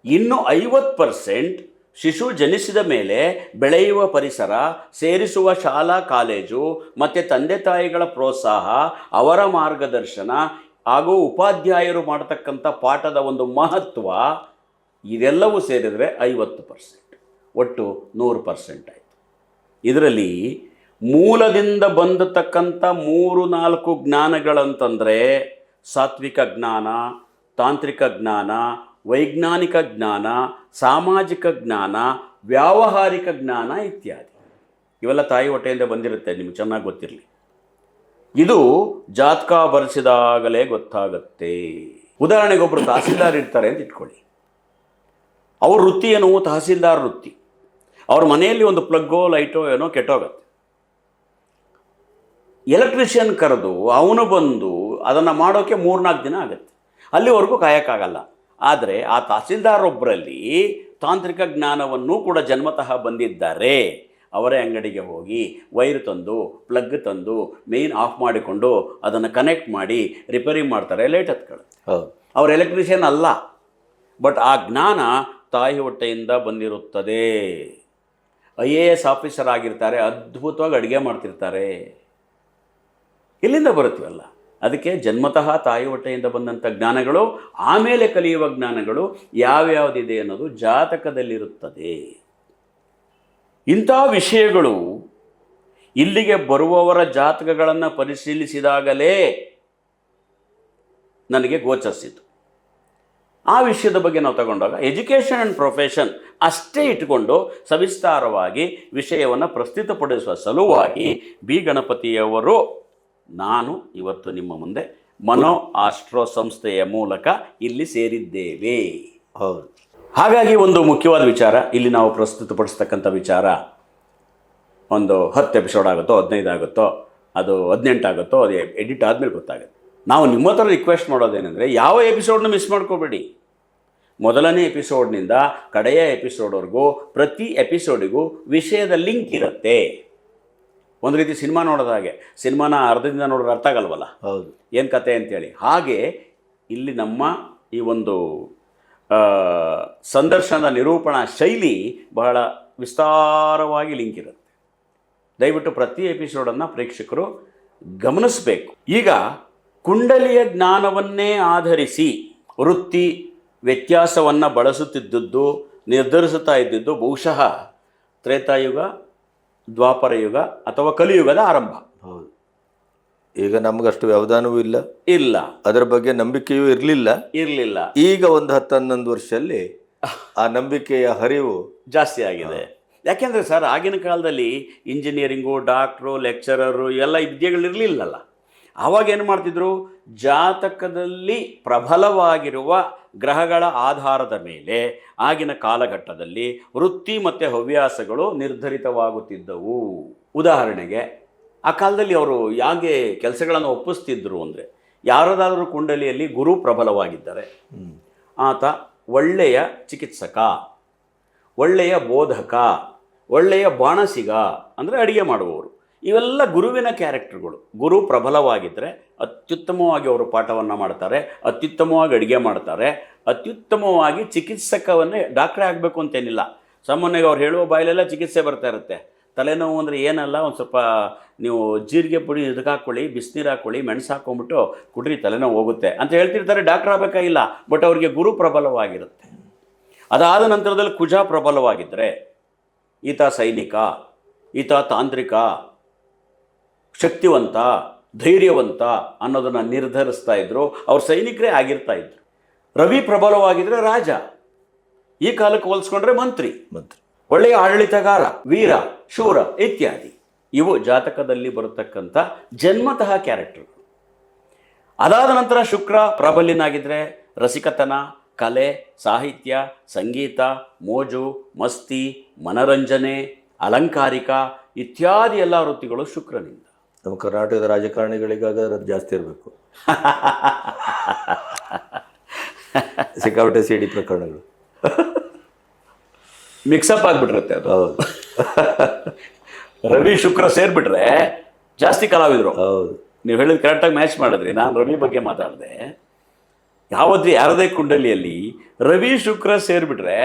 ಇನ್ನು 50% ಶಿಶು ಜನಿಸಿದ ಮೇಲೆ ಬೆಳೆಯುವ ಪರಿಸರ, ಸೇರಿಸುವ ಶಾಲಾ ಕಾಲೇಜು ಮತ್ತು ತಂದೆ ತಾಯಿಗಳ ಪ್ರೋತ್ಸಾಹ, ಅವರ ಮಾರ್ಗದರ್ಶನ ಹಾಗೂ ಉಪಾಧ್ಯಾಯರು ಮಾಡತಕ್ಕಂಥ ಪಾಠದ ಒಂದು ಮಹತ್ವ, ಇದೆಲ್ಲವೂ ಸೇರಿದರೆ 50%. ಒಟ್ಟು 100% ಆಯಿತು. ಇದರಲ್ಲಿ ಮೂಲದಿಂದ ಬಂದತಕ್ಕಂಥ 3-4 ಜ್ಞಾನಗಳಂತಂದರೆ ಸಾತ್ವಿಕ ಜ್ಞಾನ, ತಾಂತ್ರಿಕ ಜ್ಞಾನ, ವೈಜ್ಞಾನಿಕ ಜ್ಞಾನ, ಸಾಮಾಜಿಕ ಜ್ಞಾನ, ವ್ಯಾವಹಾರಿಕ ಜ್ಞಾನ ಇತ್ಯಾದಿ. ಇವೆಲ್ಲ ತಾಯಿ ಹೊಟ್ಟೆಯಿಂದ ಬಂದಿರುತ್ತೆ, ನಿಮ್ಗೆ ಚೆನ್ನಾಗಿ ಗೊತ್ತಿರಲಿ. ಇದು ಜಾತಕ ಬರೆಸಿದಾಗಲೇ ಗೊತ್ತಾಗತ್ತೆ. ಉದಾಹರಣೆಗೆ ಒಬ್ಬರು ತಹಸೀಲ್ದಾರ್ ಇರ್ತಾರೆ ಅಂತ ಇಟ್ಕೊಳ್ಳಿ. ಅವ್ರ ವೃತ್ತಿ ಏನು? ತಹಸೀಲ್ದಾರ್ ವೃತ್ತಿ. ಅವ್ರ ಮನೆಯಲ್ಲಿ ಒಂದು ಪ್ಲಗ್ಗೋ ಲೈಟೋ ಏನೋ ಕೆಟ್ಟೋಗತ್ತೆ. ಎಲೆಕ್ಟ್ರಿಷಿಯನ್ ಕರೆದು ಅವನು ಬಂದು ಅದನ್ನು ಮಾಡೋಕ್ಕೆ 3-4 ದಿನ ಆಗುತ್ತೆ. ಅಲ್ಲಿವರೆಗೂ ಕಾಯಕ್ಕಾಗಲ್ಲ. ಆದರೆ ಆ ತಹಸೀಲ್ದಾರ್ ಒಬ್ಬರಲ್ಲಿ ತಾಂತ್ರಿಕ ಜ್ಞಾನವನ್ನು ಕೂಡ ಜನ್ಮತಃ ಬಂದಿದ್ದಾರೆ. ಅವರೇ ಅಂಗಡಿಗೆ ಹೋಗಿ ವೈರ್ ತಂದು, ಪ್ಲಗ್ ತಂದು, ಮೇನ್ ಆಫ್ ಮಾಡಿಕೊಂಡು ಅದನ್ನು ಕನೆಕ್ಟ್ ಮಾಡಿ ರಿಪೇರಿ ಮಾಡ್ತಾರೆ, ಲೈಟ್ ಹತ್ಕೊಳ್ಳುತ್ತೆ. ಅವ್ರ ಎಲೆಕ್ಟ್ರಿಷಿಯನ್ ಅಲ್ಲ, ಬಟ್ ಆ ಜ್ಞಾನ ತಾಯಿ ಹೊಟ್ಟೆಯಿಂದ ಬಂದಿರುತ್ತದೆ. IAS ಆಫೀಸರ್ ಆಗಿರ್ತಾರೆ, ಅದ್ಭುತವಾಗಿ ಅಡುಗೆ ಮಾಡ್ತಿರ್ತಾರೆ. ಎಲ್ಲಿಂದ ಬರುತ್ತವಲ್ಲ? ಅದಕ್ಕೆ ಜನ್ಮತಃ ತಾಯಿ ಹೊಟ್ಟೆಯಿಂದ ಬಂದಂಥ ಜ್ಞಾನಗಳು, ಆಮೇಲೆ ಕಲಿಯುವ ಜ್ಞಾನಗಳು ಯಾವ್ಯಾವುದಿದೆ ಅನ್ನೋದು ಜಾತಕದಲ್ಲಿರುತ್ತದೆ. ಇಂಥ ವಿಷಯಗಳು ಇಲ್ಲಿಗೆ ಬರುವವರ ಜಾತಕಗಳನ್ನು ಪರಿಶೀಲಿಸಿದಾಗಲೇ ನನಗೆ ಗೋಚರಿಸಿತು. ಆ ವಿಷಯದ ಬಗ್ಗೆ ನಾವು ತಗೊಂಡಾಗ ಎಜುಕೇಷನ್ ಆ್ಯಂಡ್ ಪ್ರೊಫೆಷನ್ ಅಷ್ಟೇ ಇಟ್ಟುಕೊಂಡು ಸವಿಸ್ತಾರವಾಗಿ ವಿಷಯವನ್ನು ಪ್ರಸ್ತುತಪಡಿಸುವ ಸಲುವಾಗಿ ಬಿ ಗಣಪತಿಯವರು ನಾನು ಇವತ್ತು ನಿಮ್ಮ ಮುಂದೆ ಮನೋ ಆಸ್ಟ್ರೋ ಸಂಸ್ಥೆಯ ಮೂಲಕ ಇಲ್ಲಿ ಸೇರಿದ್ದೇವೆ.
ಹೌದು.
ಹಾಗಾಗಿ ಒಂದು ಮುಖ್ಯವಾದ ವಿಚಾರ ಇಲ್ಲಿ ನಾವು ಪ್ರಸ್ತುತಪಡಿಸ್ತಕ್ಕಂಥ ವಿಚಾರ ಒಂದು 10 ಎಪಿಸೋಡ್ ಆಗುತ್ತೋ, 15 ಆಗುತ್ತೋ, ಅದು 18 ಆಗುತ್ತೋ, ಅದು ಎಡಿಟ್ ಆದಮೇಲೆ ಗೊತ್ತಾಗುತ್ತೆ. ನಾವು ನಿಮ್ಮ ಹತ್ರ ರಿಕ್ವೆಸ್ಟ್ ಮಾಡೋದೇನೆಂದರೆ, ಯಾವ ಎಪಿಸೋಡ್ನ ಮಿಸ್ ಮಾಡ್ಕೋಬೇಡಿ. ಮೊದಲನೇ ಎಪಿಸೋಡ್ನಿಂದ ಕಡೆಯ ಎಪಿಸೋಡ್ವರೆಗೂ ಪ್ರತಿ ಎಪಿಸೋಡಿಗೂ ವಿಷಯದ ಲಿಂಕ್ ಇರುತ್ತೆ. ಒಂದು ರೀತಿ ಸಿನಿಮಾ ನೋಡೋದ ಹಾಗೆ. ಸಿನಿಮಾನ ಅರ್ಧದಿಂದ ನೋಡಿದ್ರೆ ಅರ್ಥ ಆಗಲ್ವಲ್ಲ,
ಹೌದು,
ಏನು ಕತೆ ಅಂತೇಳಿ. ಹಾಗೆ ಇಲ್ಲಿ ನಮ್ಮ ಈ ಒಂದು ಸಂದರ್ಶನದ ನಿರೂಪಣಾ ಶೈಲಿ ಬಹಳ ವಿಸ್ತಾರವಾಗಿ ಲಿಂಕ್ ಇರುತ್ತೆ. ದಯವಿಟ್ಟು ಪ್ರತಿ ಎಪಿಸೋಡನ್ನು ಪ್ರೇಕ್ಷಕರು ಗಮನಿಸಬೇಕು. ಈಗ ಕುಂಡಲಿಯ ಜ್ಞಾನವನ್ನೇ ಆಧರಿಸಿ ವೃತ್ತಿ ವ್ಯತ್ಯಾಸವನ್ನು ಬಳಸುತ್ತಿದ್ದದ್ದು, ನಿರ್ಧರಿಸುತ್ತಾ ಇದ್ದಿದ್ದು ಬಹುಶಃ ತ್ರೇತಾಯುಗ, ದ್ವಾಪರ ಯುಗ ಅಥವಾ ಕಲಿಯುಗದ ಆರಂಭ.
ಹೌದು. ಈಗ ನಮಗಷ್ಟು ವ್ಯವಧಾನವೂ ಇಲ್ಲ, ಅದರ ಬಗ್ಗೆ ನಂಬಿಕೆಯೂ ಇರಲಿಲ್ಲ. ಈಗ ಒಂದು 10-11 ವರ್ಷದಲ್ಲಿ ಆ ನಂಬಿಕೆಯ ಹರಿವು
ಜಾಸ್ತಿ ಆಗಿದೆ. ಯಾಕೆಂದರೆ ಸರ್, ಆಗಿನ ಕಾಲದಲ್ಲಿ ಇಂಜಿನಿಯರಿಂಗು, ಡಾಕ್ಟ್ರು, ಲೆಕ್ಚರರು ಎಲ್ಲ ವಿದ್ಯೆಗಳಿರಲಿಲ್ಲಲ್ಲ. ಆವಾಗ ಏನು ಮಾಡ್ತಿದ್ರು, ಜಾತಕದಲ್ಲಿ ಪ್ರಬಲವಾಗಿರುವ ಗ್ರಹಗಳ ಆಧಾರದ ಮೇಲೆ ಆಗಿನ ಕಾಲಘಟ್ಟದಲ್ಲಿ ವೃತ್ತಿ ಮತ್ತು ಹವ್ಯಾಸಗಳು ನಿರ್ಧರಿತವಾಗುತ್ತಿದ್ದವು. ಉದಾಹರಣೆಗೆ, ಆ ಕಾಲದಲ್ಲಿ ಅವರು ಹೇಗೆ ಕೆಲಸಗಳನ್ನು ಒಪ್ಪಿಸ್ತಿದ್ರು ಅಂದರೆ, ಯಾರದಾದರೂ ಕುಂಡಲಿಯಲ್ಲಿ ಗುರು ಪ್ರಬಲವಾಗಿದ್ದರೆ ಆತ ಒಳ್ಳೆಯ ಚಿಕಿತ್ಸಕ, ಒಳ್ಳೆಯ ಬೋಧಕ, ಒಳ್ಳೆಯ ಬಾಣಸಿಗ ಅಂದರೆ ಅಡುಗೆ ಮಾಡುವವರು. ಇವೆಲ್ಲ ಗುರುವಿನ ಕ್ಯಾರೆಕ್ಟರ್ಗಳು. ಗುರು ಪ್ರಬಲವಾಗಿದ್ದರೆ ಅತ್ಯುತ್ತಮವಾಗಿ ಅವರು ಪಾಠವನ್ನು ಮಾಡ್ತಾರೆ, ಅತ್ಯುತ್ತಮವಾಗಿ ಅಡುಗೆ ಮಾಡ್ತಾರೆ, ಅತ್ಯುತ್ತಮವಾಗಿ ಚಿಕಿತ್ಸಕವನ್ನೇ. ಡಾಕ್ಟ್ರೇ ಆಗಬೇಕು ಅಂತೇನಿಲ್ಲ. ಸಾಮಾನ್ಯವಾಗಿ ಅವ್ರು ಹೇಳುವ ಬಾಯಲೆಲ್ಲ ಚಿಕಿತ್ಸೆ ಬರ್ತಾ ಇರುತ್ತೆ. ತಲೆನೋವು ಅಂದರೆ ಏನಲ್ಲ, ಒಂದು ಸ್ವಲ್ಪ ನೀವು ಜೀರಿಗೆ ಪುಡಿ ಇದಕ್ಕೆ ಹಾಕ್ಕೊಳ್ಳಿ, ಬಿಸಿನೀರು ಹಾಕ್ಕೊಳ್ಳಿ, ಮೆಣಸು ಹಾಕ್ಕೊಂಬಿಟ್ಟು ಕುಡ್ರಿ, ತಲೆನೋವು ಹೋಗುತ್ತೆ ಅಂತ ಹೇಳ್ತಿರ್ತಾರೆ. ಡಾಕ್ಟ್ರ್ ಆಗಬೇಕಾಗಿಲ್ಲ, ಬಟ್ ಅವರಿಗೆ ಗುರು ಪ್ರಬಲವಾಗಿರುತ್ತೆ. ಅದಾದ ನಂತರದಲ್ಲಿ ಕುಜ ಪ್ರಬಲವಾಗಿದ್ದರೆ ಈತ ಸೈನಿಕ, ಈತ ತಾಂತ್ರಿಕ, ಶಕ್ತಿವಂತ, ಧೈರ್ಯವಂತ ಅನ್ನೋದನ್ನು ನಿರ್ಧರಿಸ್ತಾ ಇದ್ರು. ಅವ್ರು ಸೈನಿಕರೇ ಆಗಿರ್ತಾ ಇದ್ರು. ರವಿ ಪ್ರಬಲವಾಗಿದ್ದರೆ ರಾಜ, ಈ ಕಾಲಕ್ಕೆ ಹೋಲಿಸ್ಕೊಂಡ್ರೆ ಮಂತ್ರಿ, ಒಳ್ಳೆಯ ಆಡಳಿತಗಾರ, ವೀರ, ಶೂರ ಇತ್ಯಾದಿ. ಇವು ಜಾತಕದಲ್ಲಿ ಬರತಕ್ಕಂಥ ಜನ್ಮತಃ ಕ್ಯಾರೆಕ್ಟರ್ಗಳು. ಅದಾದ ನಂತರ ಶುಕ್ರ ಪ್ರಾಬಲ್ಯನಾಗಿದ್ದರೆ ರಸಿಕತನ, ಕಲೆ, ಸಾಹಿತ್ಯ, ಸಂಗೀತ, ಮೋಜು, ಮಸ್ತಿ, ಮನರಂಜನೆ, ಅಲಂಕಾರಿಕ ಇತ್ಯಾದಿ ಎಲ್ಲ ವೃತ್ತಿಗಳು ಶುಕ್ರನಿಂದ.
ನಮ್ಮ ಕರ್ನಾಟಕದ ರಾಜಕಾರಣಿಗಳಿಗಾಗ ಅದು ಜಾಸ್ತಿ ಇರಬೇಕು. ಸಿಕ್ಕಾಪಟ್ಟೆ ಸಿಡಿ ಪ್ರಕರಣಗಳು
ಮಿಕ್ಸಪ್ ಆಗಿಬಿಟ್ಟಿರುತ್ತೆ ಅದು.
ಹೌದು.
ರವಿ ಶುಕ್ರ ಸೇರಿಬಿಟ್ರೆ ಜಾಸ್ತಿ ಕಲಾವಿದರು.
ಹೌದು,
ನೀವು ಹೇಳಿದ ಕರೆಕ್ಟಾಗಿ ಮ್ಯಾಚ್ ಮಾಡಿದ್ರಿ. ನಾನು ರವಿ ಬಗ್ಗೆ ಮಾತಾಡಿದೆ. ಯಾರದೇ ಕುಂಡಲಿಯಲ್ಲಿ ರವಿ ಶುಕ್ರ ಸೇರಿಬಿಟ್ರೆ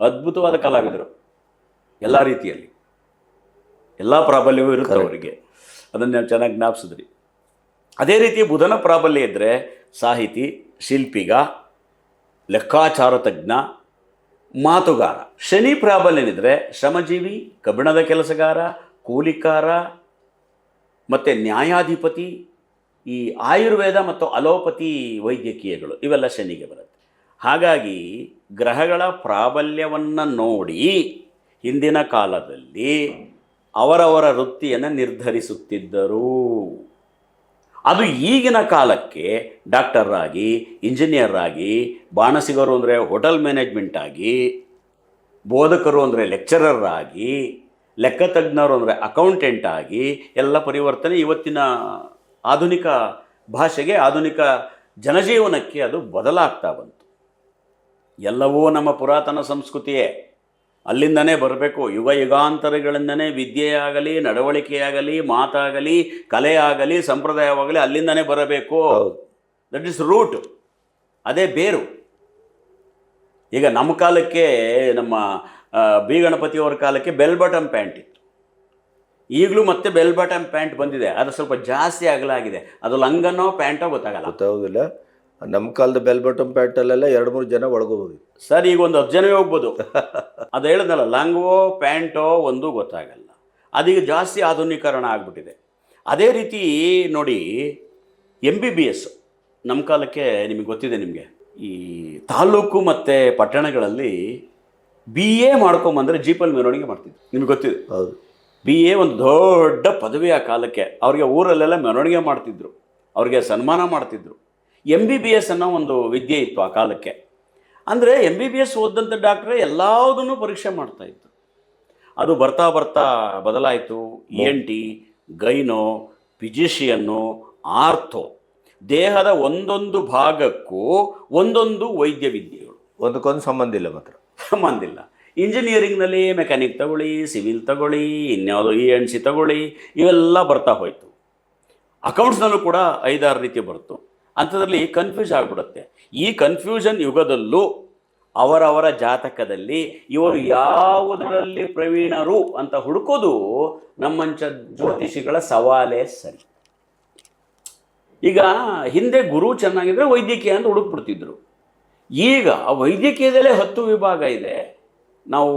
ಅದ್ಭುತವಾದ ಕಲಾವಿದರು. ಎಲ್ಲ ರೀತಿಯಲ್ಲಿ ಎಲ್ಲ ಪ್ರಾಬಲ್ಯವೂ ಇರುತ್ತೆ ಅವರಿಗೆ. ಅದನ್ನು ನಾವು ಚೆನ್ನಾಗಿ ಜ್ಞಾಪಿಸಿದ್ರಿ. ಅದೇ ರೀತಿ ಬುಧನ ಪ್ರಾಬಲ್ಯ ಇದ್ದರೆ ಸಾಹಿತಿ, ಶಿಲ್ಪಿಗ, ಲೆಕ್ಕಾಚಾರ ತಜ್ಞ, ಮಾತುಗಾರ. ಶನಿ ಪ್ರಾಬಲ್ಯನಿದ್ರೆ ಶ್ರಮಜೀವಿ, ಕಬ್ಬಿಣದ ಕೆಲಸಗಾರ, ಕೂಲಿಕಾರ ಮತ್ತು ನ್ಯಾಯಾಧಿಪತಿ. ಈ ಆಯುರ್ವೇದ ಮತ್ತು ಅಲೋಪತಿ ವೈದ್ಯಕೀಯಗಳು ಇವೆಲ್ಲ ಶನಿಗೆ ಬರುತ್ತೆ. ಹಾಗಾಗಿ ಗ್ರಹಗಳ ಪ್ರಾಬಲ್ಯವನ್ನು ನೋಡಿ ಹಿಂದಿನ ಕಾಲದಲ್ಲಿ ಅವರವರ ವೃತ್ತಿಯನ್ನು ನಿರ್ಧರಿಸುತ್ತಿದ್ದರು. ಅದು ಈಗಿನ ಕಾಲಕ್ಕೆ ಡಾಕ್ಟರ್ ಆಗಿ, ಇಂಜಿನಿಯರ್ ಆಗಿ, ಬಾಣಸಿಗರು ಅಂದರೆ ಹೋಟೆಲ್ ಮ್ಯಾನೇಜ್ಮೆಂಟ್ ಆಗಿ, ಬೋಧಕರು ಅಂದರೆ ಲೆಕ್ಚರರ್ ಆಗಿ, ಲೆಕ್ಕತಜ್ಞರು ಅಂದರೆ ಅಕೌಂಟೆಂಟ್ ಆಗಿ ಎಲ್ಲ ಪರಿವರ್ತನೆ ಇವತ್ತಿನ ಆಧುನಿಕ ಭಾಷೆಗೆ, ಆಧುನಿಕ ಜನಜೀವನಕ್ಕೆ ಅದು ಬದಲಾಗ್ತಾ ಬಂತು. ಎಲ್ಲವೂ ನಮ್ಮ ಪುರಾತನ ಸಂಸ್ಕೃತಿಯೇ, ಅಲ್ಲಿಂದನೇ ಬರಬೇಕು. ಯುಗ ಯುಗಾಂತರಗಳಿಂದನೇ ವಿದ್ಯೆಯಾಗಲಿ, ನಡವಳಿಕೆಯಾಗಲಿ, ಮಾತಾಗಲಿ, ಕಲೆಯಾಗಲಿ, ಸಂಪ್ರದಾಯವಾಗಲಿ ಅಲ್ಲಿಂದನೇ ಬರಬೇಕು. ದಟ್ ಇಸ್ ರೂಟ್, ಅದೇ ಬೇರು. ಈಗ ನಮ್ಮ ಕಾಲಕ್ಕೆ, ನಮ್ಮ ಬಿ ಗಣಪತಿಯವರ ಕಾಲಕ್ಕೆ ಬೆಲ್ ಬಟನ್ ಪ್ಯಾಂಟ್ ಇತ್ತು. ಈಗಲೂ ಮತ್ತೆ ಬೆಲ್ ಬಟನ್ ಪ್ಯಾಂಟ್ ಬಂದಿದೆ. ಅದು ಸ್ವಲ್ಪ ಜಾಸ್ತಿ ಅಗಲಾಗಿದೆ. ಅದು ಲಂಗನೋ ಪ್ಯಾಂಟೋ ಗೊತ್ತಾಗೋದಿಲ್ಲ.
ನಮ್ಮ ಕಾಲದ ಬೆಲ್ ಬಟನ್ ಪ್ಯಾಂಟಲ್ಲೆಲ್ಲ 2-3 ಜನ ಒಳಗೋಬೋದು
ಸರ್. ಈಗ ಒಂದು 10 ಜನ ಹೋಗ್ಬೋದು. ಅದು ಹೇಳಿದ್ನಲ್ಲ, ಲಂಗವೋ ಪ್ಯಾಂಟೋ ಒಂದು ಗೊತ್ತಾಗಲ್ಲ. ಅದೀಗ ಜಾಸ್ತಿ ಆಧುನೀಕರಣ ಆಗಿಬಿಟ್ಟಿದೆ. ಅದೇ ರೀತಿ ನೋಡಿ, MBBS ನಮ್ಮ ಕಾಲಕ್ಕೆ ನಿಮಗೆ ಗೊತ್ತಿದೆ. ನಿಮಗೆ ಈ ತಾಲೂಕು ಮತ್ತು ಪಟ್ಟಣಗಳಲ್ಲಿ BA ಮಾಡ್ಕೊಂಬಂದರೆ ಜೀಪಲ್ಲಿ ಮೆರವಣಿಗೆ ಮಾಡ್ತಿದ್ರು. ನಿಮಗೆ ಗೊತ್ತಿದೆ.
ಹೌದು.
BA ಒಂದು ದೊಡ್ಡ ಪದವಿ ಆ ಕಾಲಕ್ಕೆ. ಅವ್ರಿಗೆ ಊರಲ್ಲೆಲ್ಲ ಮೆರವಣಿಗೆ ಮಾಡ್ತಿದ್ರು, ಅವ್ರಿಗೆ ಸನ್ಮಾನ ಮಾಡ್ತಿದ್ರು. MBBS ಅನ್ನೋ ಒಂದು ವಿದ್ಯೆ ಇತ್ತು ಆ ಕಾಲಕ್ಕೆ. ಅಂದರೆ MBBS ಓದಂಥ ಡಾಕ್ಟ್ರೇ ಎಲ್ಲದನ್ನೂ ಪರೀಕ್ಷೆ ಮಾಡ್ತಾಯಿದ್ರು. ಅದು ಬರ್ತಾ ಬರ್ತಾ ಬದಲಾಯಿತು. ENT, ಗೈನೋ, ಫಿಜಿಷಿಯನ್ನು, ಆರ್ಥೋ, ದೇಹದ ಒಂದೊಂದು ಭಾಗಕ್ಕೂ ಒಂದೊಂದು ವೈದ್ಯ ವಿದ್ಯೆಗಳು.
ಒಂದಕ್ಕೊಂದು ಸಂಬಂಧ ಇಲ್ಲ, ಮಾತ್ರ
ಸಂಬಂಧ ಇಲ್ಲ. ಇಂಜಿನಿಯರಿಂಗ್ನಲ್ಲಿ ಮೆಕ್ಯಾನಿಕ್ ತಗೊಳ್ಳಿ, ಸಿವಿಲ್ ತಗೊಳ್ಳಿ, ಇನ್ಯಾವುದೋ ENC ತಗೊಳ್ಳಿ, ಇವೆಲ್ಲ ಬರ್ತಾ ಹೋಯಿತು. ಅಕೌಂಟ್ಸ್ನಲ್ಲೂ ಕೂಡ 5-6 ರೀತಿ ಬರ್ತು. ಅಂಥದ್ರಲ್ಲಿ ಕನ್ಫ್ಯೂಸ್ ಆಗಿಬಿಡುತ್ತೆ. ಈ ಕನ್ಫ್ಯೂಷನ್ ಯುಗದಲ್ಲೂ ಅವರವರ ಜಾತಕದಲ್ಲಿ ಇವರು ಯಾವುದರಲ್ಲಿ ಪ್ರವೀಣರು ಅಂತ ಹುಡುಕೋದು ನಮ್ಮಂಚ ಜ್ಯೋತಿಷಿಗಳ ಸವಾಲೇ ಸರಿ. ಈಗ ಹಿಂದೆ ಗುರು ಚೆನ್ನಾಗಿದ್ರೆ ವೈದ್ಯಕೀಯ ಅಂತ ಹುಡುಕ್ಬಿಡ್ತಿದ್ರು. ಈಗ ವೈದ್ಯಕೀಯದಲ್ಲೇ 10 ವಿಭಾಗ ಇದೆ. ನಾವು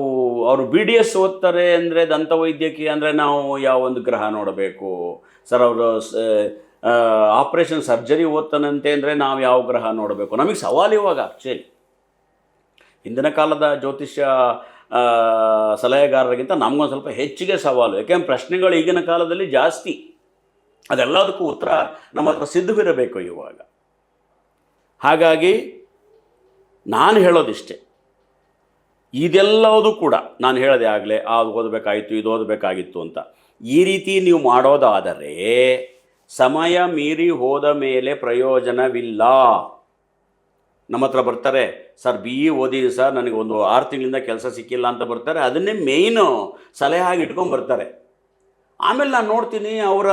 ಅವರು BDS ಓದ್ತಾರೆ ಅಂದರೆ ದಂತ ವೈದ್ಯಕೀಯ ಅಂದರೆ ನಾವು ಯಾವ ಒಂದು ಗ್ರಹ ನೋಡಬೇಕು ಸರ್, ಅವರು ಆಪ್ರೇಷನ್ ಸರ್ಜರಿ ಓದ್ತಾನಂತೆ ಅಂದರೆ ನಾವು ಯಾವ ಗ್ರಹ ನೋಡಬೇಕು. ನಮಗೆ ಸವಾಲು ಇವಾಗ ಆ್ಯಕ್ಚುಲಿ ಹಿಂದಿನ ಕಾಲದ ಜ್ಯೋತಿಷ್ಯ ಸಲಹೆಗಾರರಿಗಿಂತ ನಮಗೊಂದು ಸ್ವಲ್ಪ ಹೆಚ್ಚಿಗೆ ಸವಾಲು. ಯಾಕೆಂದ್ರೆ ಪ್ರಶ್ನೆಗಳು ಈಗಿನ ಕಾಲದಲ್ಲಿ ಜಾಸ್ತಿ, ಅದೆಲ್ಲದಕ್ಕೂ ಉತ್ತರ ನಮ್ಮ ಹತ್ರ ಸಿದ್ಧವಿರಬೇಕು ಇವಾಗ. ಹಾಗಾಗಿ ನಾನು ಹೇಳೋದಿಷ್ಟೇ, ಇದೆಲ್ಲವೂ ಕೂಡ ನಾನು ಹೇಳೋದೇ ಆಗಲೇ ಅದು ಓದಬೇಕಾಗಿತ್ತು, ಇದು ಓದಬೇಕಾಗಿತ್ತು ಅಂತ. ಈ ರೀತಿ ನೀವು ಮಾಡೋದಾದರೆ ಸಮಯ ಮೀರಿ ಹೋದ ಮೇಲೆ ಪ್ರಯೋಜನವಿಲ್ಲ. ನಮ್ಮ ಹತ್ರ ಬರ್ತಾರೆ, ಸರ್ BE ಓದಿದೆ ಸರ್, ನನಗೆ ಒಂದು 6 ತಿಂಗಳಿಂದ ಕೆಲಸ ಸಿಕ್ಕಿಲ್ಲ ಅಂತ ಬರ್ತಾರೆ. ಅದನ್ನೇ ಮೇಯ್ನು ಸಲಹೆ ಆಗಿ ಇಟ್ಕೊಂಡು ಬರ್ತಾರೆ. ಆಮೇಲೆ ನಾನು ನೋಡ್ತೀನಿ ಅವರ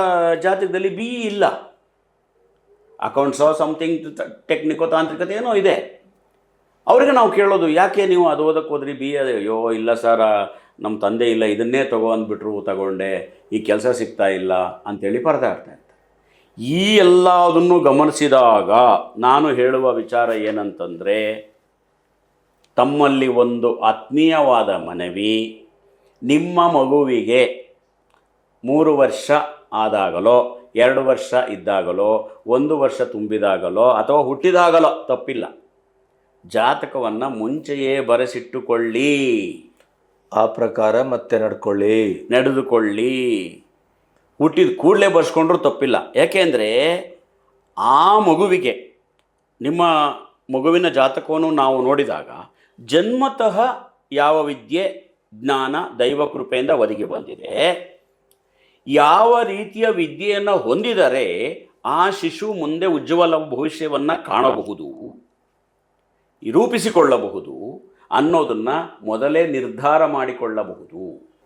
ಜಾತಕದಲ್ಲಿ BE ಇಲ್ಲ, ಅಕೌಂಟ್ಸೋ ಸಮಥಿಂಗ್ ಟೆಕ್ನಿಕೋ ತಾಂತ್ರಿಕತೆ ಏನೋ ಇದೆ. ಅವರಿಗೆ ನಾವು ಕೇಳೋದು, ಯಾಕೆ ನೀವು ಅದು ಓದಕ್ಕೆ ಹೋದ್ರಿ BE? ಅಯ್ಯೋ ಇಲ್ಲ ಸರ್, ನಮ್ಮ ತಂದೆ ಇಲ್ಲ, ಇದನ್ನೇ ತಗೊಂಡ್ಬಿಟ್ರು, ತಗೊಂಡೆ, ಈ ಕೆಲಸ ಸಿಗ್ತಾ ಇಲ್ಲ ಅಂಥೇಳಿ ಪರದಾಡ್ತಾ ಇರ್ತಾರೆ. ಈ ಎಲ್ಲದನ್ನು ಗಮನಿಸಿದಾಗ ನಾನು ಹೇಳುವ ವಿಚಾರ ಏನಂತಂದರೆ, ತಮ್ಮಲ್ಲಿ ಒಂದು ಆತ್ಮೀಯವಾದ ಮನವಿ, ನಿಮ್ಮ ಮಗುವಿಗೆ 3 ವರ್ಷ ಆದಾಗಲೋ, 2 ವರ್ಷ ಇದ್ದಾಗಲೋ, 1 ವರ್ಷ ತುಂಬಿದಾಗಲೋ ಅಥವಾ ಹುಟ್ಟಿದಾಗಲೋ ತಪ್ಪಿಲ್ಲ, ಜಾತಕವನ್ನು ಮುಂಚೆಯೇ ಬರೆಸಿಟ್ಟುಕೊಳ್ಳಿ.
ಆ ಪ್ರಕಾರ ಮತ್ತೆ
ನಡೆದುಕೊಳ್ಳಿ. ಹುಟ್ಟಿದ ಕೂಡಲೇ ಬರ್ಸ್ಕೊಂಡ್ರೂ ತಪ್ಪಿಲ್ಲ. ಯಾಕೆಂದರೆ ಆ ಮಗುವಿಗೆ, ನಿಮ್ಮ ಮಗುವಿನ ಜಾತಕವನ್ನು ನಾವು ನೋಡಿದಾಗ ಜನ್ಮತಃ ಯಾವ ವಿದ್ಯೆ ಜ್ಞಾನ ದೈವ ಕೃಪೆಯಿಂದ ಒದಗಿ ಬಂದಿದೆ, ಯಾವ ರೀತಿಯ ವಿದ್ಯೆಯನ್ನು ಹೊಂದಿದರೆ ಆ ಶಿಶು ಮುಂದೆ ಉಜ್ವಲ ಭವಿಷ್ಯವನ್ನು ಕಾಣಬಹುದು, ರೂಪಿಸಿಕೊಳ್ಳಬಹುದು ಅನ್ನೋದನ್ನು ಮೊದಲೇ ನಿರ್ಧಾರ ಮಾಡಿಕೊಳ್ಳಬಹುದು.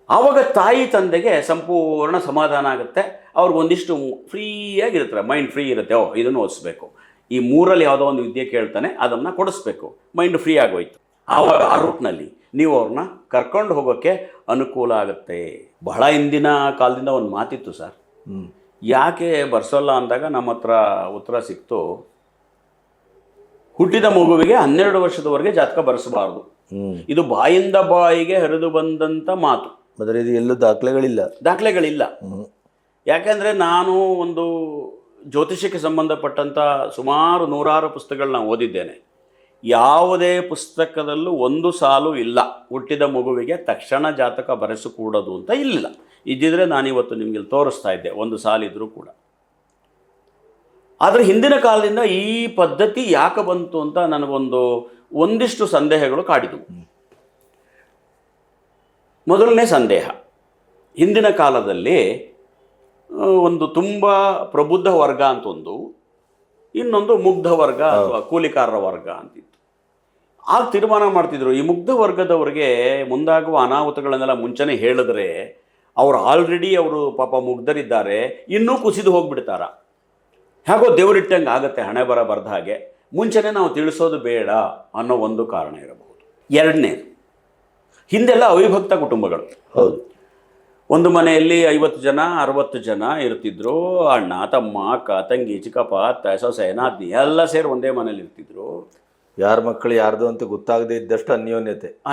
ಆವಾಗ ತಾಯಿ ತಂದೆಗೆ ಸಂಪೂರ್ಣ ಸಮಾಧಾನ ಆಗುತ್ತೆ. ಅವ್ರಿಗೊಂದಿಷ್ಟು ಫ್ರೀಯಾಗಿರ್ತಾರೆ, ಮೈಂಡ್ ಫ್ರೀ ಇರುತ್ತೆ. ಇದನ್ನು ಓದಿಸ್ಬೇಕು, ಈ 3ರಲ್ಲಿ ಯಾವುದೋ ಒಂದು ವಿದ್ಯೆ ಕೇಳ್ತಾನೆ ಅದನ್ನು ಕೊಡಿಸ್ಬೇಕು, ಮೈಂಡ್ ಫ್ರೀ ಆಗೋಯ್ತು. ಆವಾಗ ಆ ರೂಟ್ನಲ್ಲಿ ನೀವು ಅವ್ರನ್ನ ಕರ್ಕೊಂಡು ಹೋಗೋಕ್ಕೆ ಅನುಕೂಲ ಆಗುತ್ತೆ. ಬಹಳ ಹಿಂದಿನ ಕಾಲದಿಂದ ಒಂದು ಮಾತಿತ್ತು ಸರ್, ಯಾಕೆ ಬರ್ಸೋಲ್ಲ ಅಂದಾಗ ನಮ್ಮ ಹತ್ರ ಉತ್ತರ ಸಿಕ್ತು, ಹುಟ್ಟಿದ ಮಗುವಿಗೆ 12 ವರ್ಷದವರೆಗೆ ಜಾತಕ ಬರೆಸಬಾರ್ದು. ಇದು ಬಾಯಿಂದ ಬಾಯಿಗೆ ಹರಿದು ಬಂದಂಥ ಮಾತು.
ಆದರೆ ಇದು ಎಲ್ಲೂ ದಾಖಲೆಗಳಿಲ್ಲ.
ಯಾಕೆಂದರೆ ನಾನು ಒಂದು ಜ್ಯೋತಿಷಕ್ಕೆ ಸಂಬಂಧಪಟ್ಟಂಥ ಸುಮಾರು 100 ಪುಸ್ತಕಗಳನ್ನ ಓದಿದ್ದೇನೆ. ಯಾವುದೇ ಪುಸ್ತಕದಲ್ಲೂ ಒಂದು ಸಾಲು ಇಲ್ಲ ಹುಟ್ಟಿದ ಮಗುವಿಗೆ ತಕ್ಷಣ ಜಾತಕ ಬರೆಸಕೂಡದು ಅಂತ ಇಲ್ಲ. ಇದ್ದಿದ್ರೆ ನಾನಿವತ್ತು ನಿಮಗೆ ತೋರಿಸ್ತಾ ಇದ್ದೆ, ಒಂದು ಸಾಲಿದ್ರೂ ಕೂಡ. ಆದರೆ ಹಿಂದಿನ ಕಾಲದಿಂದ ಈ ಪದ್ಧತಿ ಯಾಕೆ ಬಂತು ಅಂತ ಒಂದಿಷ್ಟು ಸಂದೇಹಗಳು ಕಾಡಿದವು. ಮೊದಲನೇ ಸಂದೇಹ, ಹಿಂದಿನ ಕಾಲದಲ್ಲಿ ಒಂದು ತುಂಬ ಪ್ರಬುದ್ಧ ವರ್ಗ ಅಂತ ಇನ್ನೊಂದು ಮುಗ್ಧ ವರ್ಗ ಅಥವಾ ಕೂಲಿಕಾರರ ವರ್ಗ ಅಂತಿತ್ತು. ಆಗ ತೀರ್ಮಾನ ಮಾಡ್ತಿದ್ರು, ಈ ಮುಗ್ಧ ವರ್ಗದವರಿಗೆ ಮುಂದಾಗುವ ಅನಾಹುತಗಳನ್ನೆಲ್ಲ ಮುಂಚೆನೇ ಹೇಳಿದ್ರೆ ಅವರು ಆಲ್ರೆಡಿ ಅವರು ಪಾಪ ಮುಗ್ಧರಿದ್ದಾರೆ, ಇನ್ನೂ ಕುಸಿದು ಹೋಗ್ಬಿಡ್ತಾರ, ಹೇಗೋ ದೇವರಿಟ್ಟಂಗೆ ಆಗುತ್ತೆ, ಹಣೆ ಬರದ ಹಾಗೆ, ಮುಂಚೆನೇ ನಾವು ತಿಳಿಸೋದು ಬೇಡ ಅನ್ನೋ ಒಂದು ಕಾರಣ ಇರಬಹುದು. ಎರಡನೇದು, ಹಿಂದೆಲ್ಲ ಅವಿಭಕ್ತ ಕುಟುಂಬಗಳು.
ಹೌದು,
ಒಂದು ಮನೆಯಲ್ಲಿ 50 ಜನ 60 ಜನ ಇರ್ತಿದ್ರು. ಅಣ್ಣ ತಮ್ಮ ಅಕ್ಕ ತಂಗಿ ಚಿಕ್ಕಪ್ಪ ಅತ್ತ ಸೊಸೆ ನಾದ್ನಿ ಎಲ್ಲ ಸೇರಿ ಒಂದೇ ಮನೇಲಿ ಇರ್ತಿದ್ರು.
ಯಾರ ಮಕ್ಕಳು ಯಾರ್ದು ಅಂತ ಗೊತ್ತಾಗದೇ ಇದ್ದಷ್ಟು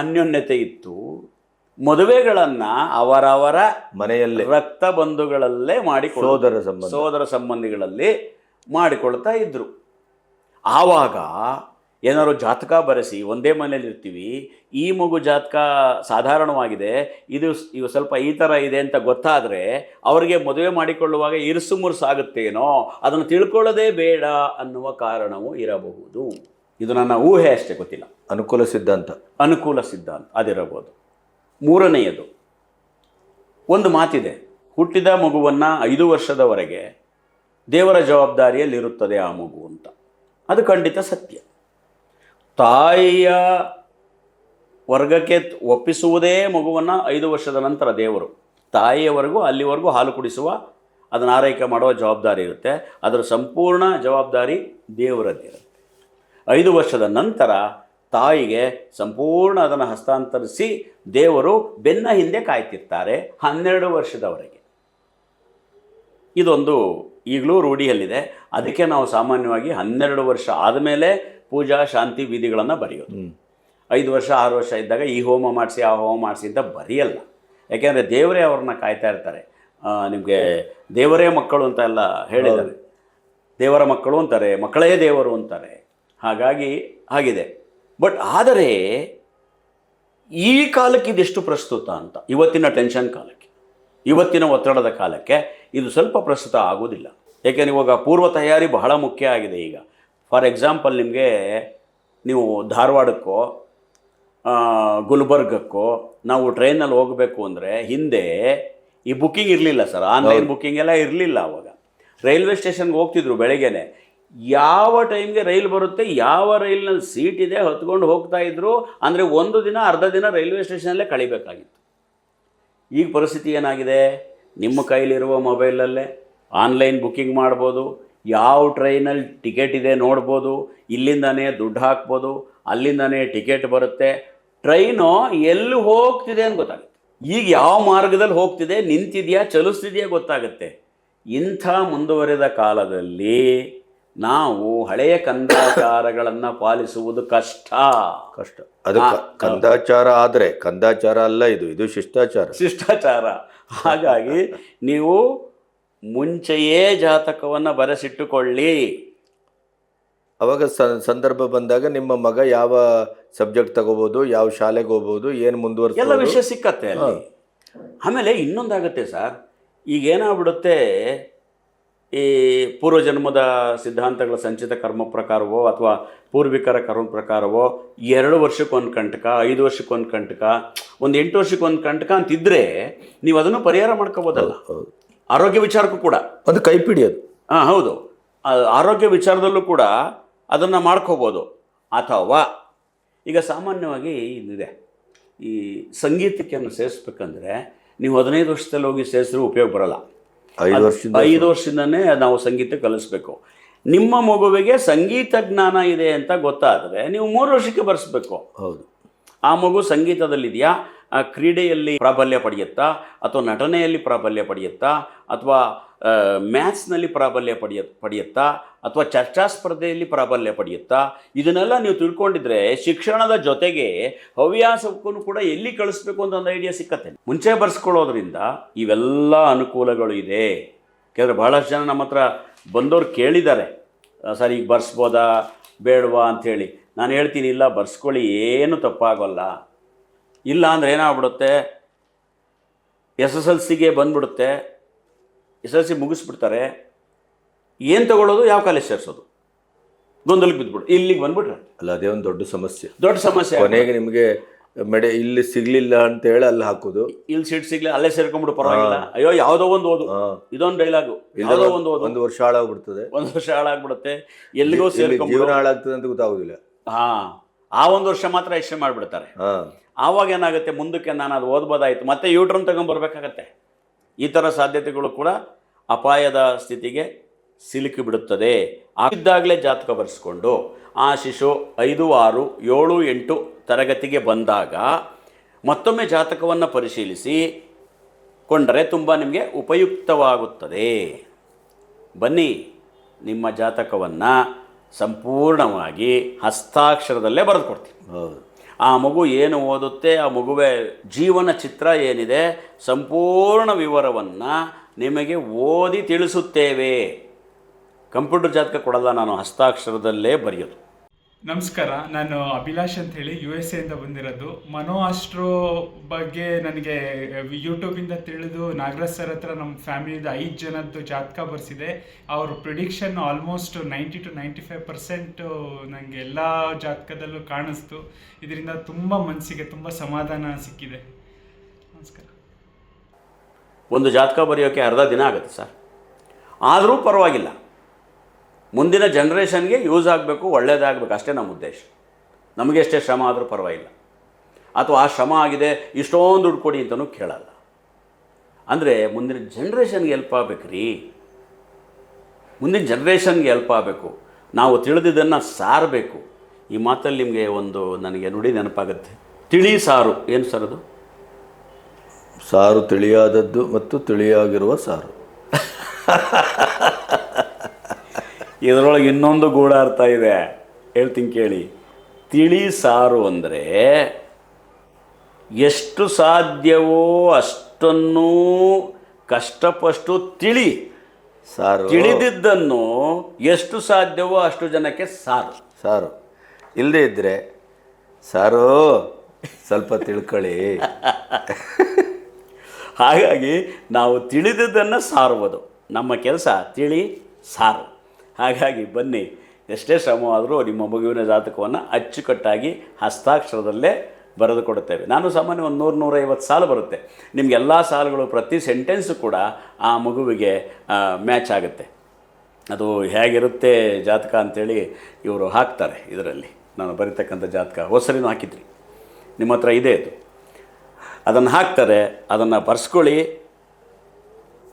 ಅನ್ಯೋನ್ಯತೆ
ಇತ್ತು. ಮದುವೆಗಳನ್ನು ಅವರವರ
ಮನೆಯಲ್ಲೇ
ರಕ್ತ ಬಂಧುಗಳಲ್ಲೇ ಸೋದರ ಸಂಬಂಧಿಗಳಲ್ಲಿ ಮಾಡಿಕೊಳ್ತಾ ಇದ್ರು. ಆವಾಗ ಏನಾದ್ರು ಜಾತಕ ಬರೆಸಿ ಒಂದೇ ಮನೇಲಿ ಇರ್ತೀವಿ, ಈ ಮಗು ಜಾತಕ ಸಾಧಾರಣವಾಗಿದೆ, ಇವು ಸ್ವಲ್ಪ ಈ ಥರ ಇದೆ ಅಂತ ಗೊತ್ತಾದರೆ ಅವರಿಗೆ ಮದುವೆ ಮಾಡಿಕೊಳ್ಳುವಾಗ ಇರುಸು ಮುರುಸು ಆಗುತ್ತೇನೋ, ಅದನ್ನು ತಿಳ್ಕೊಳ್ಳೋದೇ ಬೇಡ ಅನ್ನುವ ಕಾರಣವೂ ಇರಬಹುದು. ಇದು ನನ್ನ ಊಹೆ ಅಷ್ಟೇ, ಗೊತ್ತಿಲ್ಲ.
ಅನುಕೂಲ ಸಿದ್ಧಾಂತ ಅದಿರಬಹುದು. ಮೂರನೆಯದು, ಒಂದು ಮಾತಿದೆ, ಹುಟ್ಟಿದ ಮಗುವನ್ನು 5 ವರ್ಷದವರೆಗೆ ದೇವರ ಜವಾಬ್ದಾರಿಯಲ್ಲಿರುತ್ತದೆ ಆ ಮಗು ಅಂತ. ಅದು ಖಂಡಿತ ಸತ್ಯ. ತಾಯಿಯ
ವರ್ಗಕ್ಕೆ ಒಪ್ಪಿಸುವುದೇ ಮಗುವನ್ನು 5 ವರ್ಷದ ನಂತರ ದೇವರು. ತಾಯಿಯವರೆಗೂ ಅಲ್ಲಿವರೆಗೂ ಹಾಲು ಕುಡಿಸುವ, ಅದನ್ನು ಆರೈಕೆ ಮಾಡುವ ಜವಾಬ್ದಾರಿ ಇರುತ್ತೆ. ಅದರ ಸಂಪೂರ್ಣ ಜವಾಬ್ದಾರಿ ದೇವರದ್ದಿರುತ್ತೆ. 5 ವರ್ಷದ ನಂತರ ತಾಯಿಗೆ ಸಂಪೂರ್ಣ ಅದನ್ನು ಹಸ್ತಾಂತರಿಸಿ ದೇವರು ಬೆನ್ನ ಹಿಂದೆ ಕಾಯ್ತಿರ್ತಾರೆ 12 ವರ್ಷದವರೆಗೆ. ಇದೊಂದು ಈಗಲೂ ರೂಢಿಯಲ್ಲಿದೆ. ಅದಕ್ಕೆ ನಾವು ಸಾಮಾನ್ಯವಾಗಿ 12 ವರ್ಷ ಆದಮೇಲೆ ಪೂಜಾ ಶಾಂತಿ ವಿಧಿಗಳನ್ನು ಬರೆಯೋದು. 5 ವರ್ಷ 6 ವರ್ಷ ಇದ್ದಾಗ ಈ ಹೋಮ ಮಾಡಿಸಿ ಆ ಹೋಮ ಮಾಡಿಸಿ ಅಂತ ಬರೆಯಲ್ಲ. ಯಾಕೆಂದರೆ ದೇವರೇ ಅವ್ರನ್ನ ಕಾಯ್ತಾ ಇರ್ತಾರೆ. ನಿಮಗೆ ದೇವರೇ ಮಕ್ಕಳು ಅಂತ ಎಲ್ಲ ಹೇಳಿದ್ದಾರೆ. ದೇವರ ಮಕ್ಕಳು ಅಂತಾರೆ, ಮಕ್ಕಳೇ ದೇವರು ಅಂತಾರೆ. ಹಾಗಾಗಿ ಆಗಿದೆ. ಬಟ್ ಆದರೆ ಈ ಕಾಲಕ್ಕೆ ಇದೆಷ್ಟು ಪ್ರಸ್ತುತ ಅಂತ, ಇವತ್ತಿನ ಟೆನ್ಷನ್ ಕಾಲಕ್ಕೆ, ಇವತ್ತಿನ ಒತ್ತಡದ ಕಾಲಕ್ಕೆ ಇದು ಸ್ವಲ್ಪ ಪ್ರಸ್ತುತ ಆಗೋದಿಲ್ಲ. ಏಕೆಂದರೆ ಇವಾಗ ಪೂರ್ವ ತಯಾರಿ ಬಹಳ ಮುಖ್ಯ ಆಗಿದೆ ಈಗ. ಫಾರ್ ಎಕ್ಸಾಂಪಲ್, ನಿಮಗೆ ನೀವು ಧಾರವಾಡಕ್ಕೋ ಗುಲ್ಬರ್ಗಕ್ಕೋ ನಾವು ಟ್ರೈನಲ್ಲಿ ಹೋಗಬೇಕು ಅಂದರೆ ಹಿಂದೆ ಈ ಬುಕ್ಕಿಂಗ್ ಇರಲಿಲ್ಲ ಸರ್, ಆನ್ಲೈನ್ ಬುಕ್ಕಿಂಗ್ ಎಲ್ಲ ಇರಲಿಲ್ಲ. ಅವಾಗ ರೈಲ್ವೆ ಸ್ಟೇಷನ್ಗೆ ಹೋಗ್ತಿದ್ರು ಬೆಳಗ್ಗೆನೆ, ಯಾವ ಟೈಮ್ಗೆ ರೈಲ್ ಬರುತ್ತೆ, ಯಾವ ರೈಲ್ನಲ್ಲಿ ಸೀಟ್ ಇದೆ ಹೊತ್ಕೊಂಡು ಹೋಗ್ತಾ ಇದ್ರು. ಅಂದರೆ ಒಂದು ದಿನ ಅರ್ಧ ದಿನ ರೈಲ್ವೆ ಸ್ಟೇಷನಲ್ಲೇ ಕಳಿಬೇಕಾಗಿತ್ತು. ಈಗ ಪರಿಸ್ಥಿತಿ ಏನಾಗಿದೆ, ನಿಮ್ಮ ಕೈಲಿರುವ ಮೊಬೈಲಲ್ಲೇ ಆನ್ಲೈನ್ ಬುಕ್ಕಿಂಗ್ ಮಾಡ್ಬೋದು, ಯಾವ ಟ್ರೈನಲ್ಲಿ ಟಿಕೆಟ್ ಇದೆ ನೋಡ್ಬೋದು, ಇಲ್ಲಿಂದನೇ ದುಡ್ಡು ಹಾಕ್ಬೋದು, ಅಲ್ಲಿಂದನೇ ಟಿಕೆಟ್ ಬರುತ್ತೆ, ಟ್ರೈನು ಎಲ್ಲಿ ಹೋಗ್ತಿದೆ ಅಂತ ಗೊತ್ತಾಗುತ್ತೆ. ಈಗ ಯಾವ ಮಾರ್ಗದಲ್ಲಿ ಹೋಗ್ತಿದೆ, ನಿಂತಿದೆಯಾ ಚಲಿಸ್ತಿದೆಯಾ ಗೊತ್ತಾಗುತ್ತೆ. ಇಂಥ ಮುಂದುವರೆದ ಕಾಲದಲ್ಲಿ ನಾವು ಹಳೆಯ ಕಂದಾಚಾರಗಳನ್ನು ಪಾಲಿಸುವುದು ಕಷ್ಟ.
ಅದು ಕಂದಾಚಾರ ಆದರೆ ಕಂದಾಚಾರ ಅಲ್ಲ, ಇದು ಶಿಷ್ಟಾಚಾರ.
ಹಾಗಾಗಿ ನೀವು ಮುಂಚೆಯೇ ಜಾತಕವನ್ನು ಬರೆಸಿಟ್ಟುಕೊಳ್ಳಿ.
ಅವಾಗ ಸಂದರ್ಭ ಬಂದಾಗ ನಿಮ್ಮ ಮಗ ಯಾವ ಸಬ್ಜೆಕ್ಟ್ ತಗೋಬೋದು, ಯಾವ ಶಾಲೆಗೆ ಹೋಗ್ಬೋದು, ಏನು ಮುಂದುವರೆಸ
ಎಲ್ಲ ವಿಷಯ ಸಿಕ್ಕತ್ತೆ ಅಲ್ಲಿ. ಆಮೇಲೆ ಇನ್ನೊಂದಾಗುತ್ತೆ ಸರ್, ಈಗೇನಾಗ್ಬಿಡುತ್ತೆ, ಈ ಪೂರ್ವಜನ್ಮದ ಸಿದ್ಧಾಂತಗಳ ಸಂಚಿತ ಕರ್ಮ ಪ್ರಕಾರವೋ ಅಥವಾ ಪೂರ್ವಿಕರ ಕರ್ಮ ಪ್ರಕಾರವೋ 2 ವರ್ಷಕ್ಕೊಂದು ಕಂಟಕ, 5 ವರ್ಷಕ್ಕೊಂದು ಕಂಟಕ, ಒಂದು 8 ವರ್ಷಕ್ಕೊಂದು ಕಂಟಕ ಅಂತಿದ್ರೆ ನೀವು ಅದನ್ನು ಪರಿಹಾರ ಮಾಡ್ಕೋಬೋದಲ್ಲ. ಆರೋಗ್ಯ ವಿಚಾರಕ್ಕೂ ಕೂಡ
ಒಂದು ಕೈಪಿಡಿ ಅದು.
ಹೌದು, ಆರೋಗ್ಯ ವಿಚಾರದಲ್ಲೂ ಕೂಡ ಅದನ್ನು ಮಾಡ್ಕೋಬೋದು. ಅಥವಾ ಈಗ ಸಾಮಾನ್ಯವಾಗಿ ಇದಿದೆ, ಈ ಸಂಗೀತಕ್ಕೆ ಸೇರಿಸ್ಬೇಕಂದ್ರೆ ನೀವು 15 ವರ್ಷದಲ್ಲಿ ಹೋಗಿ ಸೇರಿಸಿದ್ರು ಉಪಯೋಗ ಬರೋಲ್ಲ. 5 ವರ್ಷದಿಂದನೇ ನಾವು ಸಂಗೀತ ಕಲಿಸ್ಬೇಕು. ನಿಮ್ಮ ಮಗುವಿಗೆ ಸಂಗೀತ ಜ್ಞಾನ ಇದೆ ಅಂತ ಗೊತ್ತಾದರೆ ನೀವು 3 ವರ್ಷಕ್ಕೆ ಬರೆಸ್ಬೇಕು.
ಹೌದು,
ಆ ಮಗು ಸಂಗೀತದಲ್ಲಿದೆಯಾ, ಕ್ರೀಡೆಯಲ್ಲಿ ಪ್ರಾಬಲ್ಯ ಪಡೆಯುತ್ತಾ, ಅಥವಾ ನಟನೆಯಲ್ಲಿ ಪ್ರಾಬಲ್ಯ ಪಡೆಯುತ್ತಾ, ಅಥವಾ ಮ್ಯಾಥ್ಸ್ನಲ್ಲಿ ಪ್ರಾಬಲ್ಯ ಪಡೆಯುತ್ತಾ, ಅಥವಾ ಚರ್ಚಾ ಸ್ಪರ್ಧೆಯಲ್ಲಿ ಪ್ರಾಬಲ್ಯ ಪಡೆಯುತ್ತಾ, ಇದನ್ನೆಲ್ಲ ನೀವು ತಿಳ್ಕೊಂಡಿದ್ರೆ ಶಿಕ್ಷಣದ ಜೊತೆಗೆ ಹವ್ಯಾಸಕ್ಕೂ ಕೂಡ ಎಲ್ಲಿ ಕಳಿಸ್ಬೇಕು ಅಂತ ಒಂದು ಐಡಿಯಾ ಸಿಕ್ಕತ್ತೆ. ಮುಂಚೆ ಬರ್ಸ್ಕೊಳ್ಳೋದ್ರಿಂದ ಇವೆಲ್ಲ ಅನುಕೂಲಗಳು ಇದೆ. ಯಾಕೆಂದರೆ ಬಹಳಷ್ಟು ಜನ ನಮ್ಮ ಹತ್ರ ಬಂದವ್ರು ಕೇಳಿದ್ದಾರೆ, ಸರ್ ಈಗ ಬರ್ಸ್ಬೋದಾ ಬೇಡವಾ ಅಂಥೇಳಿ. ನಾನು ಹೇಳ್ತೀನಿ, ಇಲ್ಲ ಬರ್ಸ್ಕೊಳ್ಳಿ, ಏನು ತಪ್ಪಾಗೋಲ್ಲ. ಇಲ್ಲ ಅಂದರೆ ಏನಾಗ್ಬಿಡುತ್ತೆ, SSLCಗೆ ಬಂದ್ಬಿಡುತ್ತೆ, SSLC ಮುಗಿಸ್ಬಿಡ್ತಾರೆ, ಏನು ತಗೊಳ್ಳೋದು, ಯಾವ ಕಾಲೇಜ್ ಸೇರಿಸೋದು, ಗೊಂದಲಕ್ಕೆ ಬಿದ್ದುಬಿಡು. ಇಲ್ಲಿಗೆ ಬಂದ್ಬಿಟ್ರೆ
ಅಲ್ಲ, ಅದೇ ಒಂದು ದೊಡ್ಡ ಸಮಸ್ಯೆ.
ಕೊನೆಗೆ
ನಿಮಗೆ ಇಲ್ಲಿ ಸಿಗ್ಲಿಲ್ಲ ಅಂತ ಹೇಳಿ ಅಲ್ಲಿ ಹಾಕೋದು,
ಇಲ್ಲಿ ಸೀಟ್ ಸಿಗ್ಲಿ ಅಲ್ಲೇ ಸೇರ್ಕೊಂಡ್ಬಿಡು, ಪರವಾಗಿಲ್ಲ, ಅಯ್ಯೋ ಯಾವುದೋ ಒಂದು ಓದು, ಇದೊಂದು ಡೈಲಾಗು, ಯಾವುದೋ ಒಂದು ಓದು,
1 ವರ್ಷ ಹಾಳಾಗ್ಬಿಡ್ತದೆ,
1 ವರ್ಷ ಹಾಳಾಗ್ಬಿಡುತ್ತೆ, ಎಲ್ಲಿಗೋ ಸೇರ್ಕೊಂಡು
ಜೀವನ ಹಾಳಾಗ್ತದೆ ಅಂತ ಗೊತ್ತಾಗೋದಿಲ್ಲ.
ಆ 1 ವರ್ಷ ಮಾತ್ರ ಇಷ್ಟೇ ಮಾಡಿಬಿಡ್ತಾರೆ. ಆವಾಗ ಏನಾಗುತ್ತೆ, ಮುಂದಕ್ಕೆ ನಾನು ಅದು ಓದ್ಬೋದಾಯಿತು, ಮತ್ತೆ ಯೂಟ್ರನ್ ತಗೊಂಡ್ಬರ್ಬೇಕಾಗತ್ತೆ. ಈ ಥರ ಸಾಧ್ಯತೆಗಳು ಕೂಡ ಅಪಾಯದ ಸ್ಥಿತಿಗೆ ಸಿಲುಕಿ ಬಿಡುತ್ತದೆ. ಆಗಿದ್ದಾಗಲೇ ಜಾತಕ ಬರೆಸ್ಕೊಂಡು ಆ ಶಿಶು 5, 6, 7, 8 ತರಗತಿಗೆ ಬಂದಾಗ ಮತ್ತೊಮ್ಮೆ ಜಾತಕವನ್ನು ಪರಿಶೀಲಿಸಿ ಕೊಂಡರೆ ತುಂಬ ನಿಮಗೆ ಉಪಯುಕ್ತವಾಗುತ್ತದೆ. ಬನ್ನಿ, ನಿಮ್ಮ ಜಾತಕವನ್ನು ಸಂಪೂರ್ಣವಾಗಿ ಹಸ್ತಾಕ್ಷರದಲ್ಲೇ ಬರೆದು ಕೊಡ್ತೀನಿ. ಆ ಮಗು ಏನು ಓದುತ್ತೆ, ಆ ಮಗುವೆ ಜೀವನ ಚಿತ್ರ ಏನಿದೆ, ಸಂಪೂರ್ಣ ವಿವರವನ್ನು ನಿಮಗೆ ಓದಿ ತಿಳಿಸುತ್ತೇವೆ. ಕಂಪ್ಯೂಟರ್ ಜಾತಕ ಕೊಡಲ್ಲ, ನಾನು ಹಸ್ತಾಕ್ಷರದಲ್ಲೇ ಬರೆಯೋದು.
ನಮಸ್ಕಾರ, ನಾನು ಅಭಿಲಾಷ್ ಅಂತ ಹೇಳಿ USA ಇಂದ ಬಂದಿರೋದು. ಮನೋ ಆಸ್ಟ್ರೋ ಬಗ್ಗೆ ನನಗೆ ಯೂಟ್ಯೂಬಿಂದ ತಿಳಿದು ನಾಗರಾಜ್ ಸರ್ ಹತ್ರ ನಮ್ಮ ಫ್ಯಾಮಿಲಿದು 5 ಜನದ್ದು ಜಾತಕ ಬರ್ಸಿದೆ. ಅವ್ರ ಪ್ರಿಡಿಕ್ಷನ್ ಆಲ್ಮೋಸ್ಟ್ 90 to 95% ನನಗೆ ಎಲ್ಲ ಜಾತಕದಲ್ಲೂ ಕಾಣಿಸ್ತು. ಇದರಿಂದ ತುಂಬ ಮನಸ್ಸಿಗೆ ತುಂಬ ಸಮಾಧಾನ ಸಿಕ್ಕಿದೆ. ನಮಸ್ಕಾರ.
ಒಂದು ಜಾತಕ ಬರೆಯೋಕ್ಕೆ ಅರ್ಧ ದಿನ ಆಗುತ್ತೆ ಸರ್, ಆದರೂ ಪರವಾಗಿಲ್ಲ. ಮುಂದಿನ ಜನ್ರೇಷನ್ಗೆ ಯೂಸ್ ಆಗಬೇಕು, ಒಳ್ಳೆಯದಾಗಬೇಕು, ಅಷ್ಟೇ ನಮ್ಮ ಉದ್ದೇಶ. ನಮಗೆ ಎಷ್ಟೇ ಶ್ರಮ ಆದರೂ ಪರವಾಗಿಲ್ಲ. ಅಥವಾ ಆ ಶ್ರಮ ಆಗಿದೆ ಇಷ್ಟೊಂದು ದುಡ್ಡು ಕೊಡಿ ಅಂತಲೂ ಕೇಳಲ್ಲ. ಅಂದರೆ ಮುಂದಿನ ಜನ್ರೇಷನ್ಗೆ ಹೆಲ್ಪ್ ಆಗಬೇಕು ರೀ, ಮುಂದಿನ ಜನ್ರೇಷನ್ಗೆ ಹೆಲ್ಪ್ ಆಗಬೇಕು. ನಾವು ತಿಳಿದಿದ್ದನ್ನು ಸಾರಬೇಕು. ಈ ಮಾತಲ್ಲಿ ನಿಮಗೆ ಒಂದು ನನಗೆ ನುಡಿ ನೆನಪಾಗುತ್ತೆ, ತಿಳಿ ಸಾರು. ಏನು ಸರ್ ಅದು?
ಸಾರು ತಿಳಿಯಾದದ್ದು ಮತ್ತು ತಿಳಿಯಾಗಿರುವ ಸಾರು.
ಇದರೊಳಗೆ ಇನ್ನೊಂದು ಗೂಢಾರ್ಥ ಇದೆ, ಹೇಳ್ತೀನಿ ಕೇಳಿ. ತಿಳಿ ಸಾರು ಅಂದರೆ ಎಷ್ಟು ಸಾಧ್ಯವೋ ಅಷ್ಟನ್ನು ಕಷ್ಟಪಟ್ಟು ತಿಳಿ,
ಸಾರು
ತಿಳಿದಿದ್ದನ್ನು ಎಷ್ಟು ಸಾಧ್ಯವೋ ಅಷ್ಟು ಜನಕ್ಕೆ ಸಾರು.
ಸಾರು ಇಲ್ಲದೇ ಇದ್ದರೆ ಸಾರು ಸ್ವಲ್ಪ ತಿಳ್ಕೊಳ್ಳಿ.
ಹಾಗಾಗಿ ನಾವು ತಿಳಿದಿದ್ದನ್ನು ಸಾರುವುದು ನಮ್ಮ ಕೆಲಸ, ತಿಳಿ ಸಾರು. ಹಾಗಾಗಿ ಬನ್ನಿ, ಎಷ್ಟೇ ಶ್ರಮವಾದರೂ ನಿಮ್ಮ ಮಗುವಿನ ಜಾತಕವನ್ನು ಅಚ್ಚುಕಟ್ಟಾಗಿ ಹಸ್ತಾಕ್ಷರದಲ್ಲೇ ಬರೆದು ಕೊಡುತ್ತೇವೆ. ನಾನು ಸಾಮಾನ್ಯ ಒಂದು 100-150 ಸಾಲು ಬರುತ್ತೆ. ನಿಮ್ಗೆ ಎಲ್ಲ ಸಾಲುಗಳು ಪ್ರತಿ ಸೆಂಟೆನ್ಸು ಕೂಡ ಆ ಮಗುವಿಗೆ ಮ್ಯಾಚ್ ಆಗುತ್ತೆ. ಅದು ಹೇಗಿರುತ್ತೆ ಜಾತಕ ಅಂಥೇಳಿ ಇವರು ಹಾಕ್ತಾರೆ ಇದರಲ್ಲಿ. ನಾನು ಬರೀತಕ್ಕಂಥ ಜಾತಕ ಹೊಸರಿನೂ ಹಾಕಿದ್ರಿ, ನಿಮ್ಮ ಹತ್ರ ಇದೆ ಅದು. ಅದನ್ನು ಹಾಕ್ತಾರೆ, ಅದನ್ನು ಬರ್ಸ್ಕೊಳ್ಳಿ.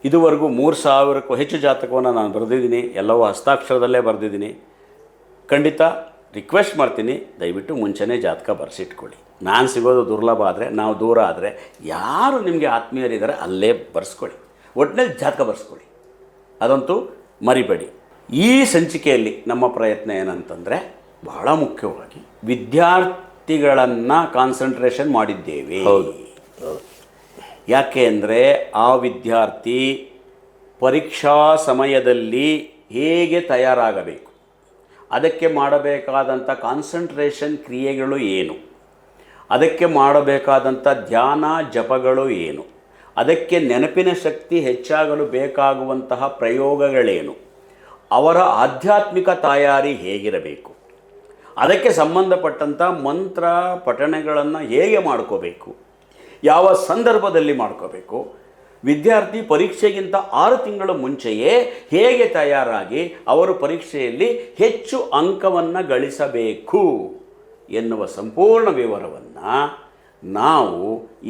ಇದುವರೆಗೂ 3000ಕ್ಕೂ ಹೆಚ್ಚು ಜಾತಕವನ್ನು ನಾನು ಬರೆದಿದ್ದೀನಿ, ಎಲ್ಲವೂ ಹಸ್ತಾಕ್ಷರದಲ್ಲೇ ಬರೆದಿದ್ದೀನಿ. ಖಂಡಿತ ರಿಕ್ವೆಸ್ಟ್ ಮಾಡ್ತೀನಿ, ದಯವಿಟ್ಟು ಮುಂಚೆನೇ ಜಾತಕ ಬರೆಸಿಟ್ಕೊಳ್ಳಿ. ನಾನು ಸಿಗೋದು ದುರ್ಲಭ ಆದರೆ, ನಾವು ದೂರ ಆದರೆ, ಯಾರು ನಿಮಗೆ ಆತ್ಮೀಯರಿದ್ದಾರೆ ಅಲ್ಲೇ ಬರೆಸ್ಕೊಳ್ಳಿ. ಒಟ್ಟಿನಲ್ಲಿ ಜಾತಕ ಬರೆಸ್ಕೊಳ್ಳಿ, ಅದಂತೂ ಮರಿಬೇಡಿ. ಈ ಸಂಚಿಕೆಯಲ್ಲಿ ನಮ್ಮ ಪ್ರಯತ್ನ ಏನಂತಂದರೆ, ಬಹಳ ಮುಖ್ಯವಾಗಿ ವಿದ್ಯಾರ್ಥಿಗಳನ್ನು ಕಾನ್ಸಂಟ್ರೇಷನ್ ಮಾಡಿದ್ದೇವೆ.
ಹೌದು.
ಯಾಕೆ ಅಂದರೆ ಆ ವಿದ್ಯಾರ್ಥಿ ಪರೀಕ್ಷಾ ಸಮಯದಲ್ಲಿ ಹೇಗೆ ತಯಾರಾಗಬೇಕು, ಅದಕ್ಕೆ ಮಾಡಬೇಕಾದಂಥ ಕಾನ್ಸಂಟ್ರೇಷನ್ ಕ್ರಿಯೆಗಳು ಏನು, ಅದಕ್ಕೆ ಮಾಡಬೇಕಾದಂಥ ಧ್ಯಾನ ಜಪಗಳು ಏನು, ಅದಕ್ಕೆ ನೆನಪಿನ ಶಕ್ತಿ ಹೆಚ್ಚಾಗಲು ಬೇಕಾಗುವಂತಹ ಪ್ರಯೋಗಗಳೇನು, ಅವರ ಆಧ್ಯಾತ್ಮಿಕ ತಯಾರಿ ಹೇಗಿರಬೇಕು, ಅದಕ್ಕೆ ಸಂಬಂಧಪಟ್ಟಂಥ ಮಂತ್ರ ಪಠಣೆಗಳನ್ನು ಹೇಗೆ ಮಾಡ್ಕೋಬೇಕು, ಯಾವ ಸಂದರ್ಭದಲ್ಲಿ ಮಾಡ್ಕೋಬೇಕು, ವಿದ್ಯಾರ್ಥಿ ಪರೀಕ್ಷೆಗಿಂತ 6 ತಿಂಗಳ ಮುಂಚೆಯೇ ಹೇಗೆ ತಯಾರಾಗಿ ಅವರು ಪರೀಕ್ಷೆಯಲ್ಲಿ ಹೆಚ್ಚು ಅಂಕವನ್ನು ಗಳಿಸಬೇಕು ಎನ್ನುವ ಸಂಪೂರ್ಣ ವಿವರವನ್ನು ನಾವು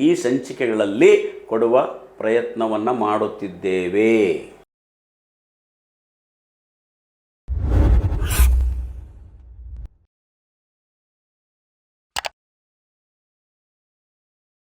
ಈ ಸಂಚಿಕೆಗಳಲ್ಲಿ ಕೊಡುವ ಪ್ರಯತ್ನವನ್ನು ಮಾಡುತ್ತಿದ್ದೇವೆ.